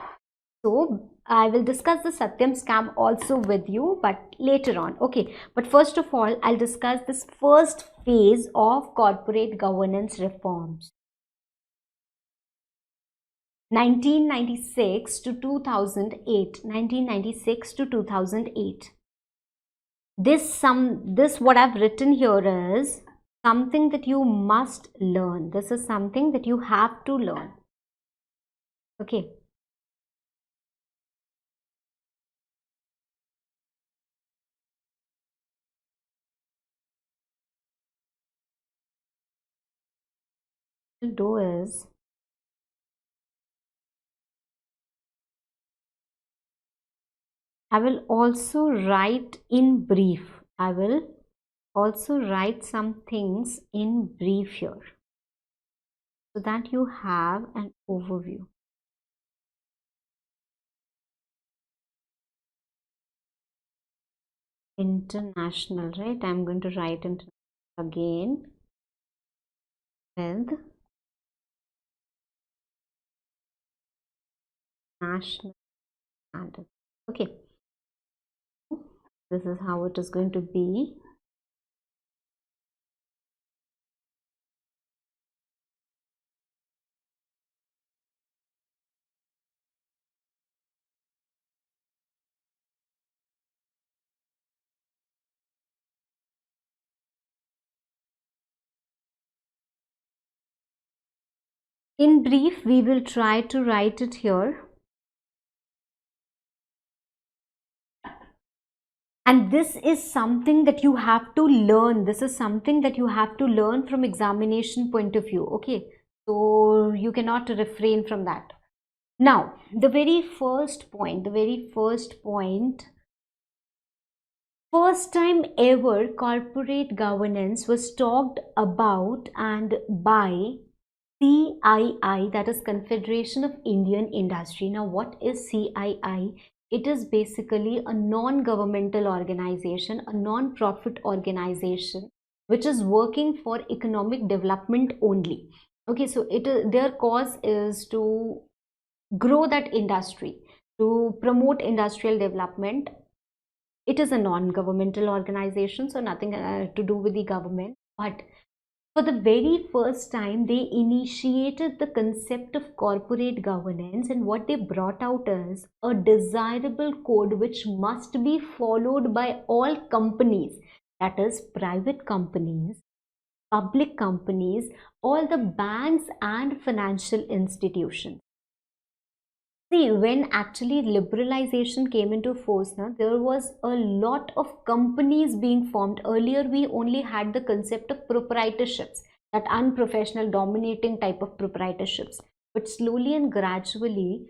I will discuss the Satyam scam also with you, but later on. Okay, but first of all, I'll discuss this first phase of corporate governance reforms. 1996 to 2008. 1996 to 2008. This what I've written here is something that you must learn. This is something that you have to learn. Okay. What I'll do is I will also write in brief. I will also write some things in brief here so that you have an overview. International, right? I'm going to write international again with national standard. Okay, this is how it is going to be. In brief, we will try to write it here. And this is something that you have to learn. This is something that you have to learn from examination point of view. Okay, so you cannot refrain from that. Now, the very first point, first time ever corporate governance was talked about and by CII, that is Confederation of Indian Industry. Now, what is CII? It is basically a non-governmental organization, a non-profit organization, which is working for economic development only. Okay, so their cause is to grow that industry, to promote industrial development. It is a non-governmental organization, so nothing to do with the government. But for the very first time, they initiated the concept of corporate governance, and what they brought out is a desirable code which must be followed by all companies, that is, private companies, public companies, all the banks, and financial institutions. See, when actually liberalization came into force, now there was a lot of companies being formed. Earlier, we only had the concept of proprietorships, that unprofessional dominating type of proprietorships. But slowly and gradually,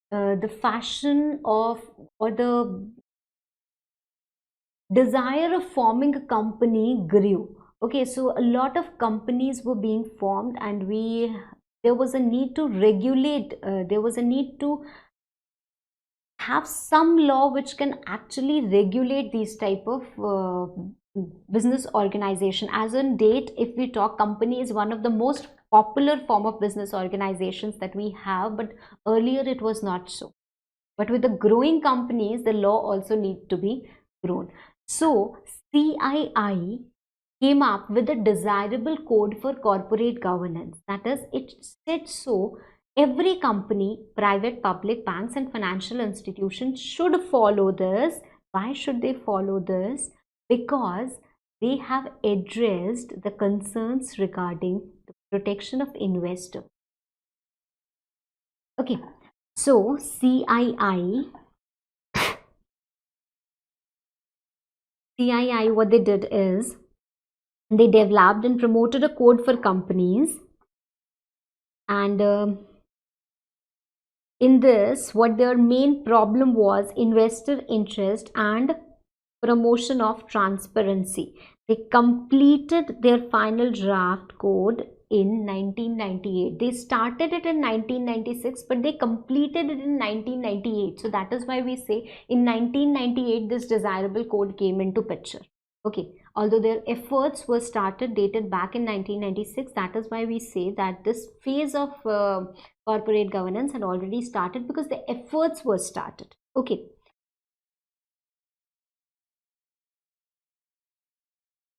the fashion of, or the desire of forming a company grew. Okay, so a lot of companies were being formed, and there was a need to regulate, there was a need to have some law which can actually regulate these type of business organization. As on date, if we talk, company is one of the most popular form of business organizations that we have, but earlier it was not so. But with the growing companies, the law also need to be grown. So CII came up with a desirable code for corporate governance. That is, it said so every company, private, public, banks, and financial institutions should follow this. Why should they follow this? Because they have addressed the concerns regarding the protection of investor. Okay, so CII, what they did is they developed and promoted a code for companies, and in this, what their main problem was investor interest and promotion of transparency. They completed their final draft code in 1998. They started it in 1996, but they completed it in 1998. So that is why we say in 1998 this desirable code came into picture. Okay, although their efforts were started dated back in 1996, that is why we say that this phase of corporate governance had already started, because the efforts were started. Okay,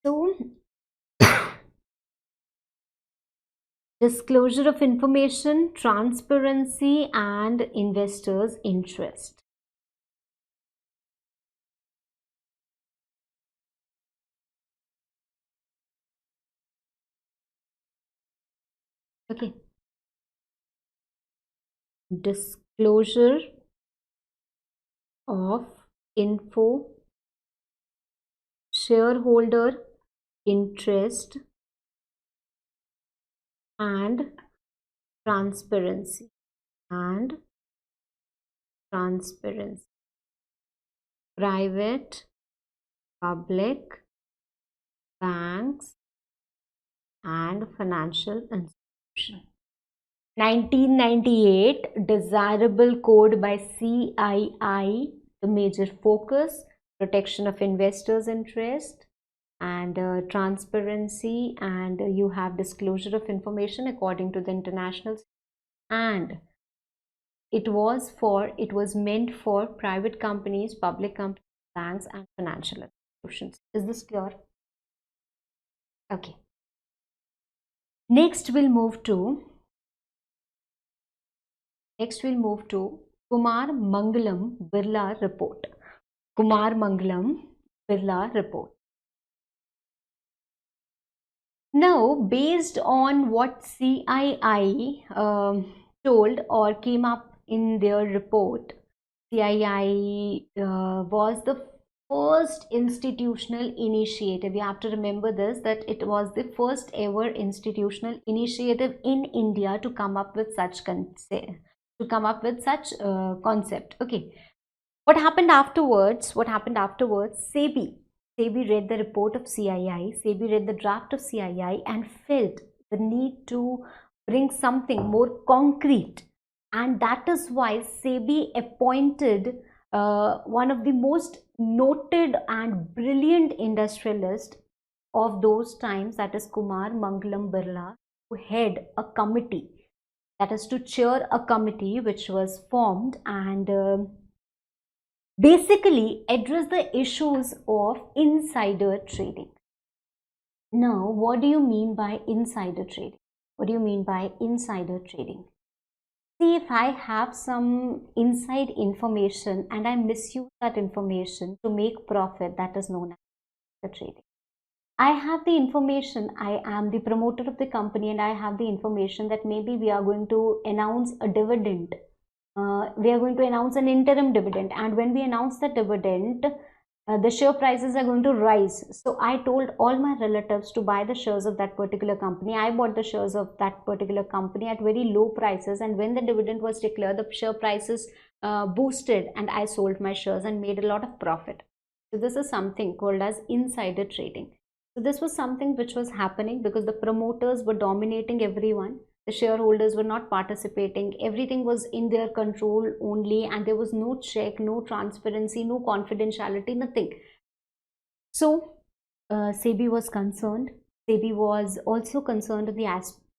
so disclosure of information, transparency, and investors' interest. Okay, disclosure of info, shareholder interest, and transparency. Private, public, banks, and financial institutions. 1998 desirable code by CII, the major focus, protection of investors' interest, and transparency, and you have disclosure of information according to the international, and it was meant for private companies, public companies, banks, and financial institutions. Is this clear? Okay. Next we'll move to Kumar Mangalam Birla report. Kumar Mangalam Birla report. Now, based on what CII told or came up in their report, CII was the first institutional initiative. You have to remember this, that it was the first ever institutional initiative in India to come up with such concept. Okay, what happened afterwards? SEBI read the report of CII. SEBI read the draft of CII and felt the need to bring something more concrete, and that is why SEBI appointed one of the most noted and brilliant industrialists of those times, that is Kumar Mangalam Birla, to head a committee, that is to chair a committee which was formed and basically address the issues of insider trading. Now, what do you mean by insider trading? What do you mean by insider trading? See, if I have some inside information and I misuse that information to make profit, that is known as the trading. I have the information, I am the promoter of the company, and I have the information that maybe we are going to announce a dividend. We are going to announce an interim dividend, and when we announce the dividend, the share prices are going to rise. So I told all my relatives to buy the shares of that particular company. I bought the shares of that particular company at very low prices, and when the dividend was declared, the share prices boosted, and I sold my shares and made a lot of profit. So this is something called as insider trading. So this was something which was happening because the promoters were dominating everyone. The shareholders were not participating. Everything was in their control only, and there was no check, no transparency, no confidentiality, nothing. So SEBI was concerned. SEBI was also concerned with the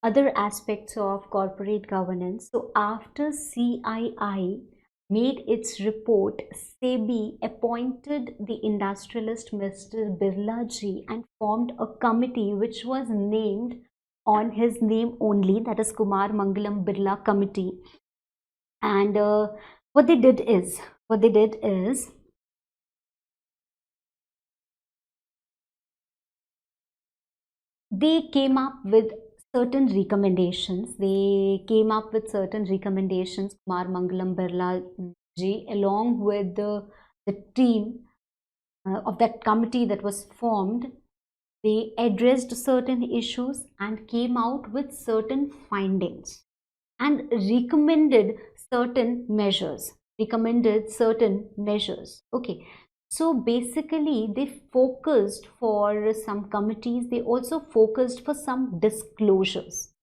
other aspects of corporate governance. So after CII made its report, SEBI appointed the industrialist Mr. Birla ji and formed a committee which was named on his name only, that is Kumar Mangalam Birla Committee. And what they did is they came up with certain recommendations. Kumar Mangalam Birla ji, along with the team of that committee that was formed, they addressed certain issues and came out with certain findings and recommended certain measures. Okay. So basically, they focused for some committees, they also focused for some disclosures.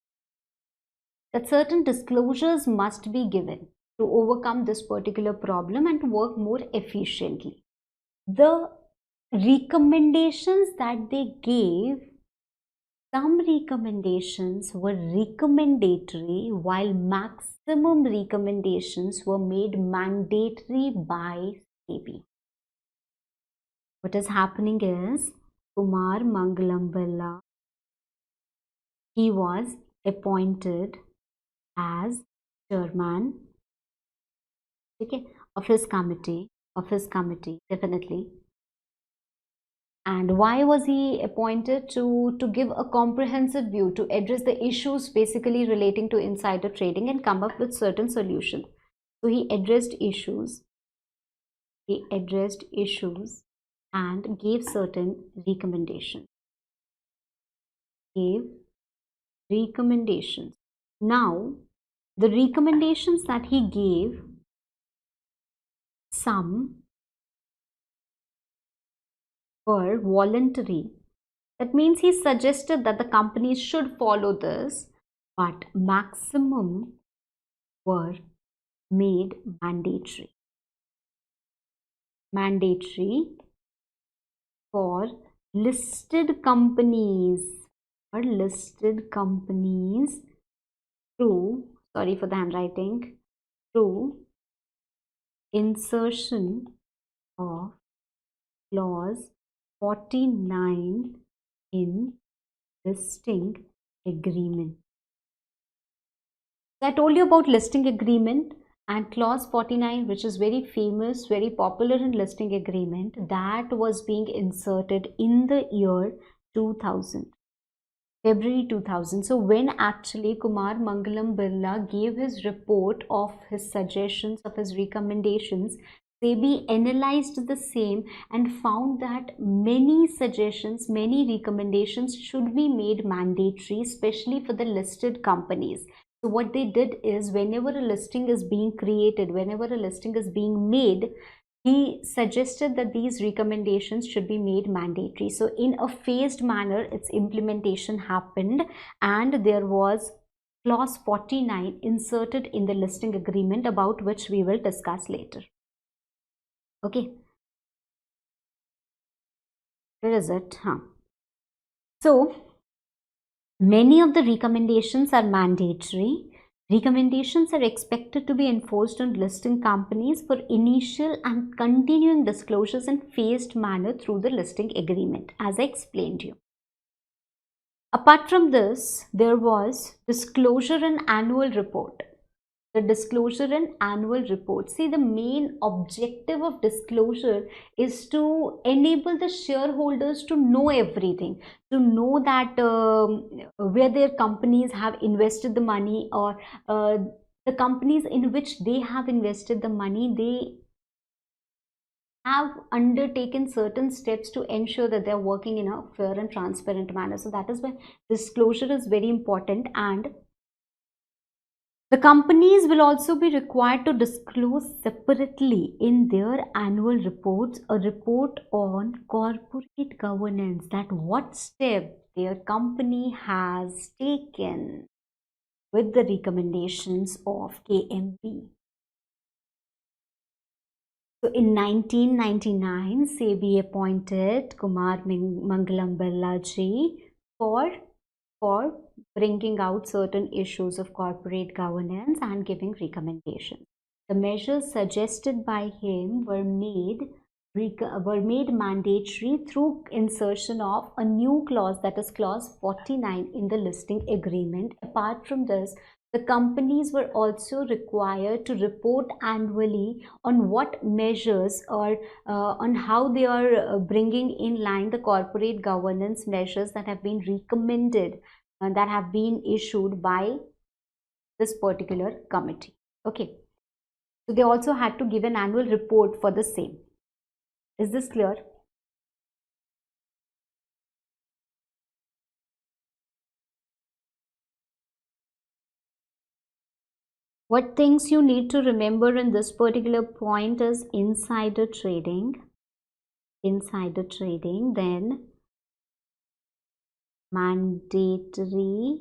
That certain disclosures must be given to overcome this particular problem and to work more efficiently. The recommendations that they gave, some recommendations were recommendatory, while maximum recommendations were made mandatory by SEBI. What is happening is, Kumar Mangalam Birla, he was appointed as chairman, okay, of his committee, definitely. And why was he appointed? To give a comprehensive view, to address the issues basically relating to insider trading and come up with certain solutions. So he addressed issues and gave certain recommendations. Now, the recommendations that he gave, some were voluntary. That means he suggested that the companies should follow this, but maximum were made mandatory. For listed companies through, sorry for the handwriting, through insertion of clause 49 in listing agreement. So I told you about listing agreement, and clause 49, which is very famous, very popular in listing agreement, that was being inserted in the year 2000. February 2000. So when actually Kumar Mangalam Birla gave his report of his suggestions, of his recommendations, SEBI analyzed the same and found that many suggestions, many recommendations should be made mandatory, especially for the listed companies. So what they did is, whenever a listing is being created, whenever a listing is being made, he suggested that these recommendations should be made mandatory. So in a phased manner, its implementation happened, and there was clause 49 inserted in the listing agreement, about which we will discuss later. Okay, where is it? So many of the recommendations are mandatory. Recommendations are expected to be enforced on listing companies for initial and continuing disclosures in phased manner through the listing agreement, as I explained to you. Apart from this, there was disclosure and annual report. The disclosure and annual report. See, the main objective of disclosure is to enable the shareholders to know everything, to know that where their companies have invested the money, or the companies in which they have invested the money, they have undertaken certain steps to ensure that they are working in a fair and transparent manner. So that is why disclosure is very important. And the companies will also be required to disclose separately in their annual reports a report on corporate governance, that what step their company has taken with the recommendations of KMP. So in 1999, SEBI appointed Kumar Mangalam Birla ji for bringing out certain issues of corporate governance and giving recommendations. The measures suggested by him were made mandatory through insertion of a new clause, that is clause 49 in the listing agreement. Apart from this, the companies were also required to report annually on what measures, or on how they are bringing in line the corporate governance measures that have been recommended and that have been issued by this particular committee. Okay, so they also had to give an annual report for the same. Is this clear? What things you need to remember in this particular point is insider trading, then mandatory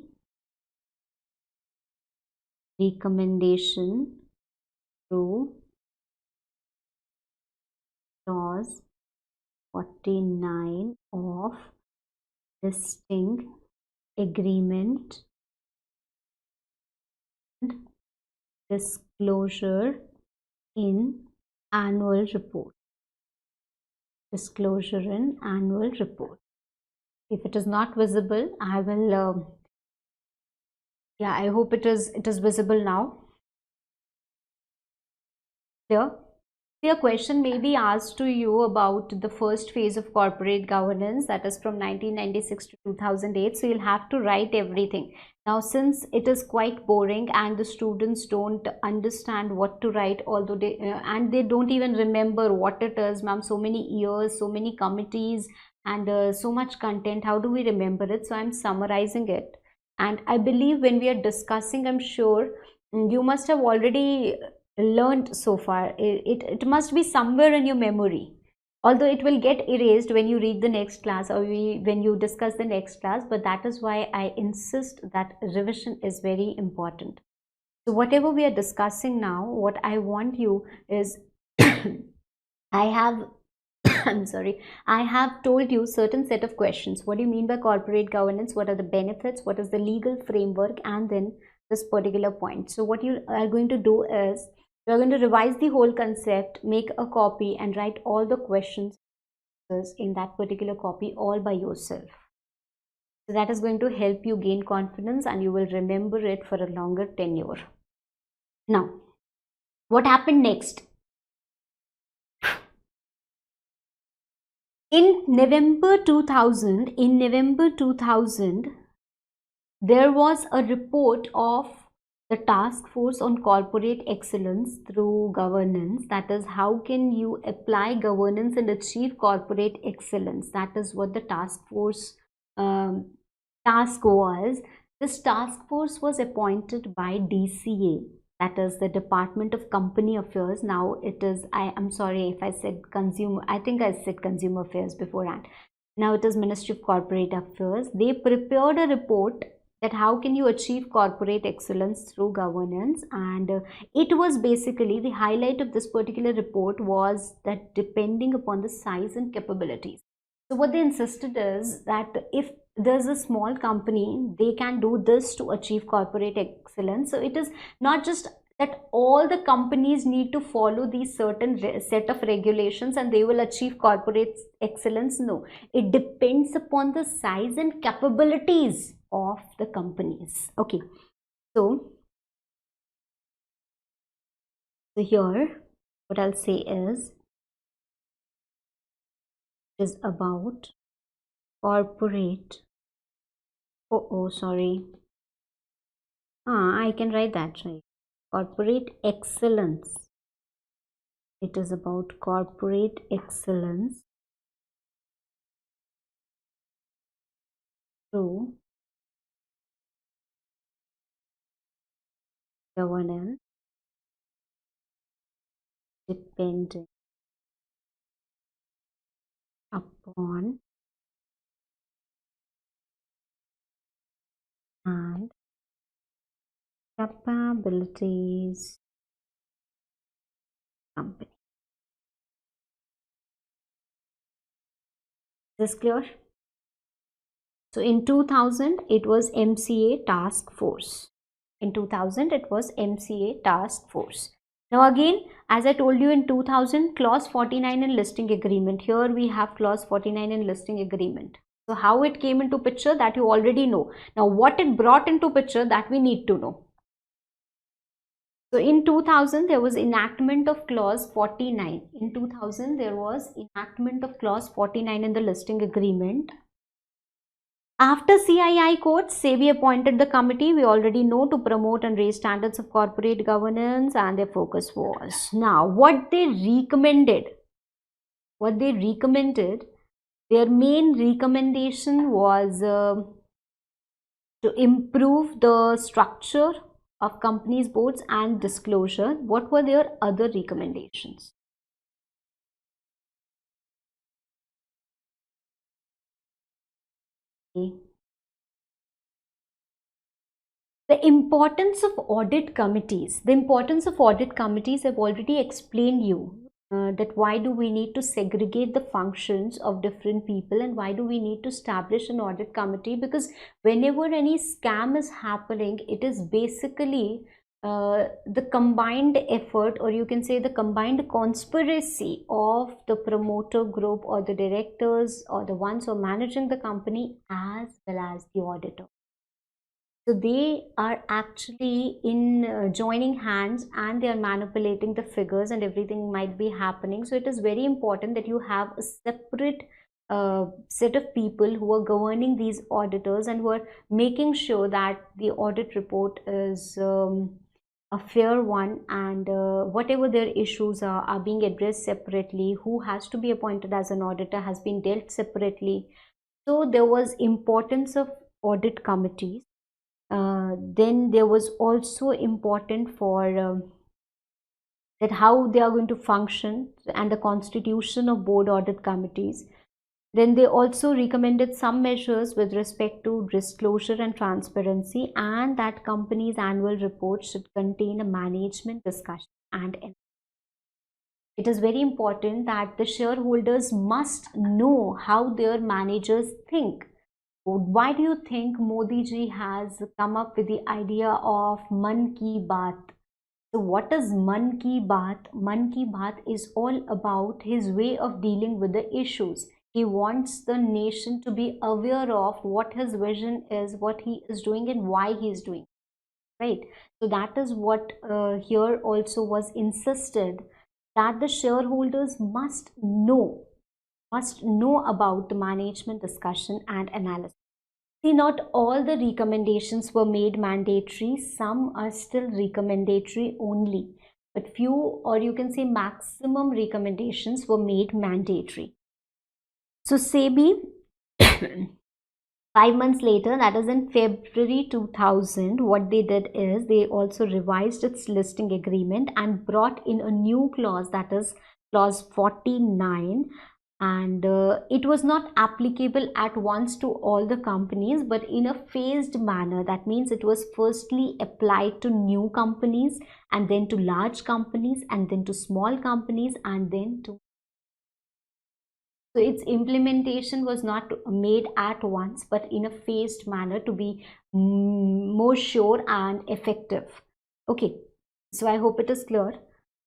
recommendation through clause 49 of listing agreement, and disclosure in annual report. Disclosure in annual report. If it is not visible, I will yeah, I hope it is visible now. Clear? A question may be asked to you about the first phase of corporate governance, that is from 1996 to 2008. So you'll have to write everything. Now, since it is quite boring and the students don't understand what to write, although they don't even remember what it is, ma'am, so many years, so many committees, and so much content, how do we remember it? So I'm summarizing it. And I believe when we are discussing, I'm sure you must have already learned so far. It must be somewhere in your memory, although it will get erased when you read the next class, or when you discuss the next class. But that is why I insist that revision is very important. So whatever we are discussing now, what I want you is I have I'm sorry, I have told you certain set of questions. What do you mean by corporate governance? What are the benefits? What is the legal framework? And then this particular point. So what you are going to do is, you are going to revise the whole concept, make a copy, and write all the questions in that particular copy all by yourself. So that is going to help you gain confidence, and you will remember it for a longer tenure. Now, what happened next? In November 2000, there was a report of the task force on corporate excellence through governance. That is, how can you apply governance and achieve corporate excellence? That is what the task force um, task was. This task force was appointed by DCA, that is the Department of Company Affairs. Now it is, I'm sorry if I said consumer, I think I said consumer affairs beforehand. Now it is Ministry of Corporate Affairs. They prepared a report that how can you achieve corporate excellence through governance, and it was basically the highlight of this particular report was that depending upon the size and capabilities. So what they insisted is that if there's a small company, they can do this to achieve corporate excellence. So it is not just that all the companies need to follow these certain set of regulations and they will achieve corporate excellence. No, it depends upon the size and capabilities of the companies. Okay, so here what I'll say is about corporate, sorry, I can write that right, corporate excellence. It is about corporate excellence through governance depending upon and capabilities company. Is this clear? So in 2000 it was MCA task force. In 2000 it was MCA task force. Now again, as I told you, in 2000 clause 49 in listing agreement. Here we have clause 49 in listing agreement. So how it came into picture, that you already know. Now what it brought into picture, that we need to know. So in 2000 there was enactment of clause 49. In 2000 there was enactment of clause 49 in the listing agreement. After CII court, SEBI appointed the committee, we already know, to promote and raise standards of corporate governance, and their focus was. Now, what they recommended, their main recommendation was to improve the structure of companies' boards and disclosure. What were their other recommendations? Okay. The importance of audit committees. The importance of audit committees I've already explained you. That why do we need to segregate the functions of different people, and why do we need to establish an audit committee? Because whenever any scam is happening, it is basically the combined effort, or you can say the combined conspiracy of the promoter group or the directors or the ones who are managing the company as well as the auditor. So they are actually in joining hands, and they are manipulating the figures, and everything might be happening. So it is very important that you have a separate set of people who are governing these auditors and who are making sure that the audit report is a fair one, and whatever their issues are being addressed separately. Who has to be appointed as an auditor has been dealt separately. So there was importance of audit committees. Then there was also important for that how they are going to function and the constitution of board audit committees. Then they also recommended some measures with respect to disclosure and transparency, and that company's annual report should contain a management discussion and it is very important that the shareholders must know how their managers think. Why do you think Modi ji has come up with the idea of Man Ki Baat? So what is Man Ki Baat? Man Ki Baat is all about his way of dealing with the issues. He wants the nation to be aware of what his vision is, what he is doing and why he is doing. Right. So that is what here also was insisted, that the shareholders must know about the management discussion and analysis. See, not all the recommendations were made mandatory. Some are still recommendatory only, but few, or you can say maximum recommendations were made mandatory. So SEBI 5 months later, that is in February 2000, what they did is they also revised its listing agreement and brought in a new clause, that is clause 49, and it was not applicable at once to all the companies but in a phased manner. That means it was firstly applied to new companies, and then to large companies, and then to small companies, and then to, so its implementation was not made at once but in a phased manner to be more sure and effective. Okay, so I hope it is clear.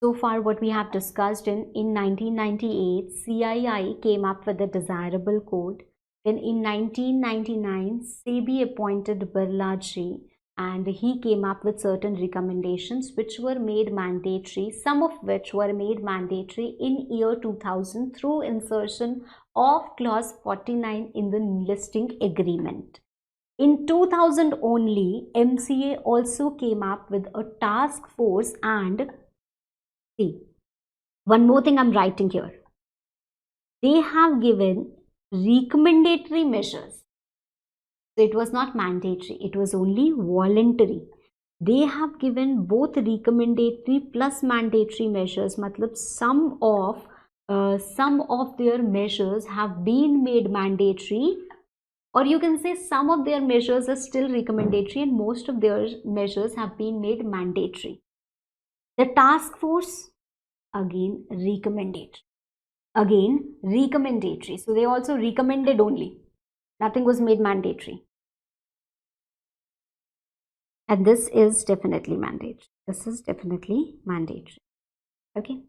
So far what we have discussed in 1998, CII came up with the desirable code. Then in 1999, SEBI appointed Birla Ji, and he came up with certain recommendations which were made mandatory, some of which were made mandatory in year 2000 through insertion of clause 49 in the listing agreement. In 2000 only, MCA also came up with a task force, and see, one more thing I'm writing here. They have given recommendatory measures. So it was not mandatory, it was only voluntary. They have given both recommendatory plus mandatory measures. Matlab some of their measures have been made mandatory, or you can say some of their measures are still recommendatory and most of their measures have been made mandatory. The task force, again recommendatory. So they also recommended only. Nothing was made mandatory. And this is definitely mandatory. Okay.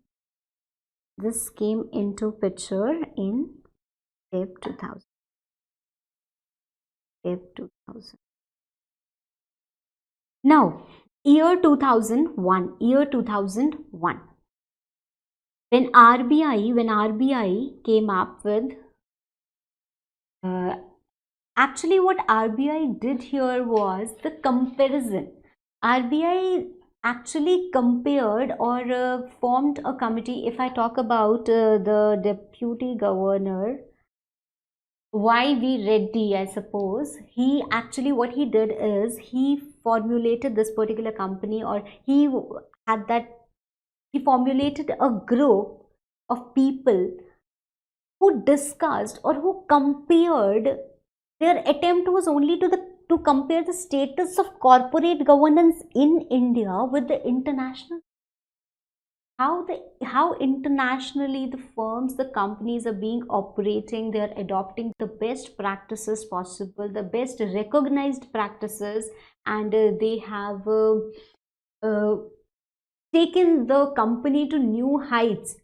This came into picture in Feb 2000. Now, year 2001. When RBI came up with actually what RBI did here was the comparison. RBI actually compared or formed a committee. If I talk about the Deputy Governor Y.V. Reddy, I suppose, he actually, what he did is he formulated this particular company, or he formulated a group of people who discussed or who compared. Their attempt was only to compare the status of corporate governance in India with the international. How internationally the firms, the companies are being operating. They are adopting the best practices possible, the best recognized practices, and they have taken the company to new heights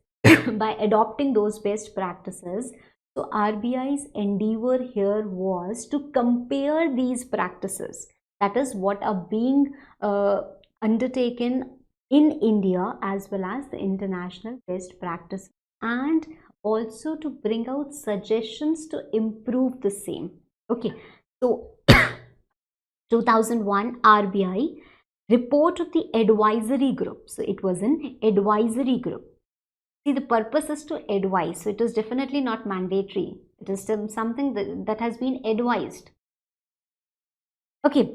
by adopting those best practices. So RBI's endeavor here was to compare these practices, that is what are being undertaken in India as well as the international best practice, and also to bring out suggestions to improve the same. Okay, so 2001 RBI report of the advisory group. So it was an advisory group. See, the purpose is to advise, so it is definitely not mandatory. It is something that has been advised. Okay,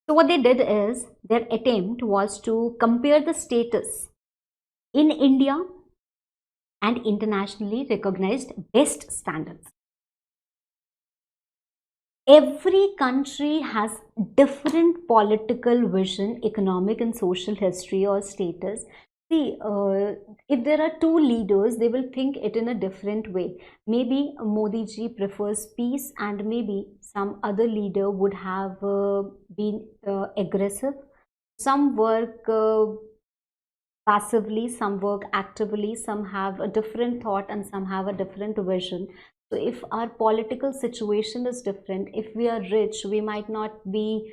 so what they did is, their attempt was to compare the status in India and internationally recognized best standards. Every country has different political vision, economic and social history or status. See, if there are two leaders, they will think it in a different way. Maybe Modi ji prefers peace, and maybe some other leader would have been aggressive. Some work passively, some work actively, some have a different thought and some have a different vision. So if our political situation is different, if we are rich, we might not be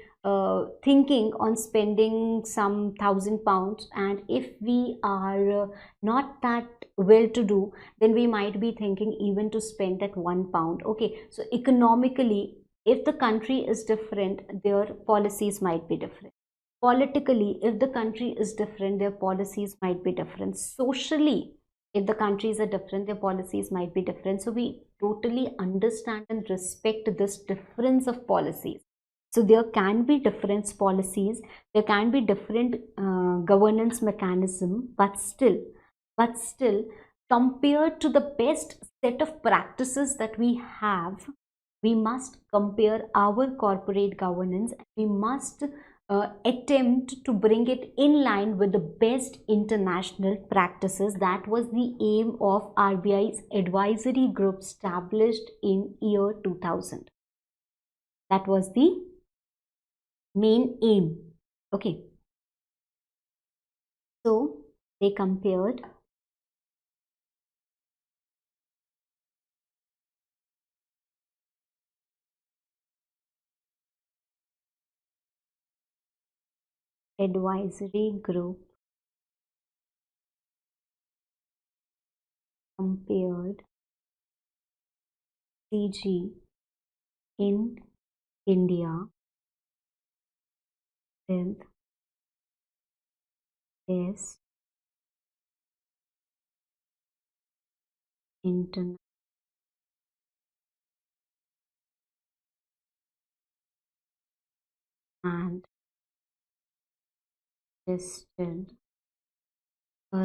thinking on spending some £1,000, and if we are not that well to do, then we might be thinking even to spend that £1. Okay, so economically If the country is different, their policies might be different. Politically, if the country is different, their policies might be different. Socially, if the countries are different, their policies might be different. So we totally understand and respect this difference of policies. So there can be different policies, there can be different governance mechanism, but still, compared to the best set of practices that we have, we must compare our corporate governance. We must attempt to bring it in line with the best international practices. That was the aim of RBI's advisory group established in year 2000. That was the main aim. Okay, so they compared advisory group compared CG in India with best international and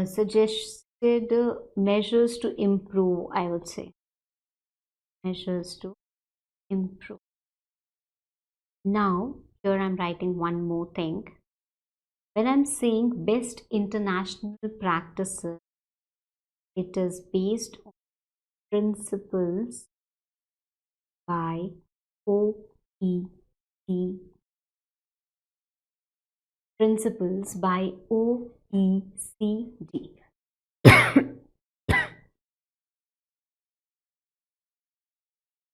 suggested measures to improve, I would say. Measures to improve. Now, here I'm writing one more thing. When I'm saying best international practices, it is based on principles by OECD. Principles by OECD.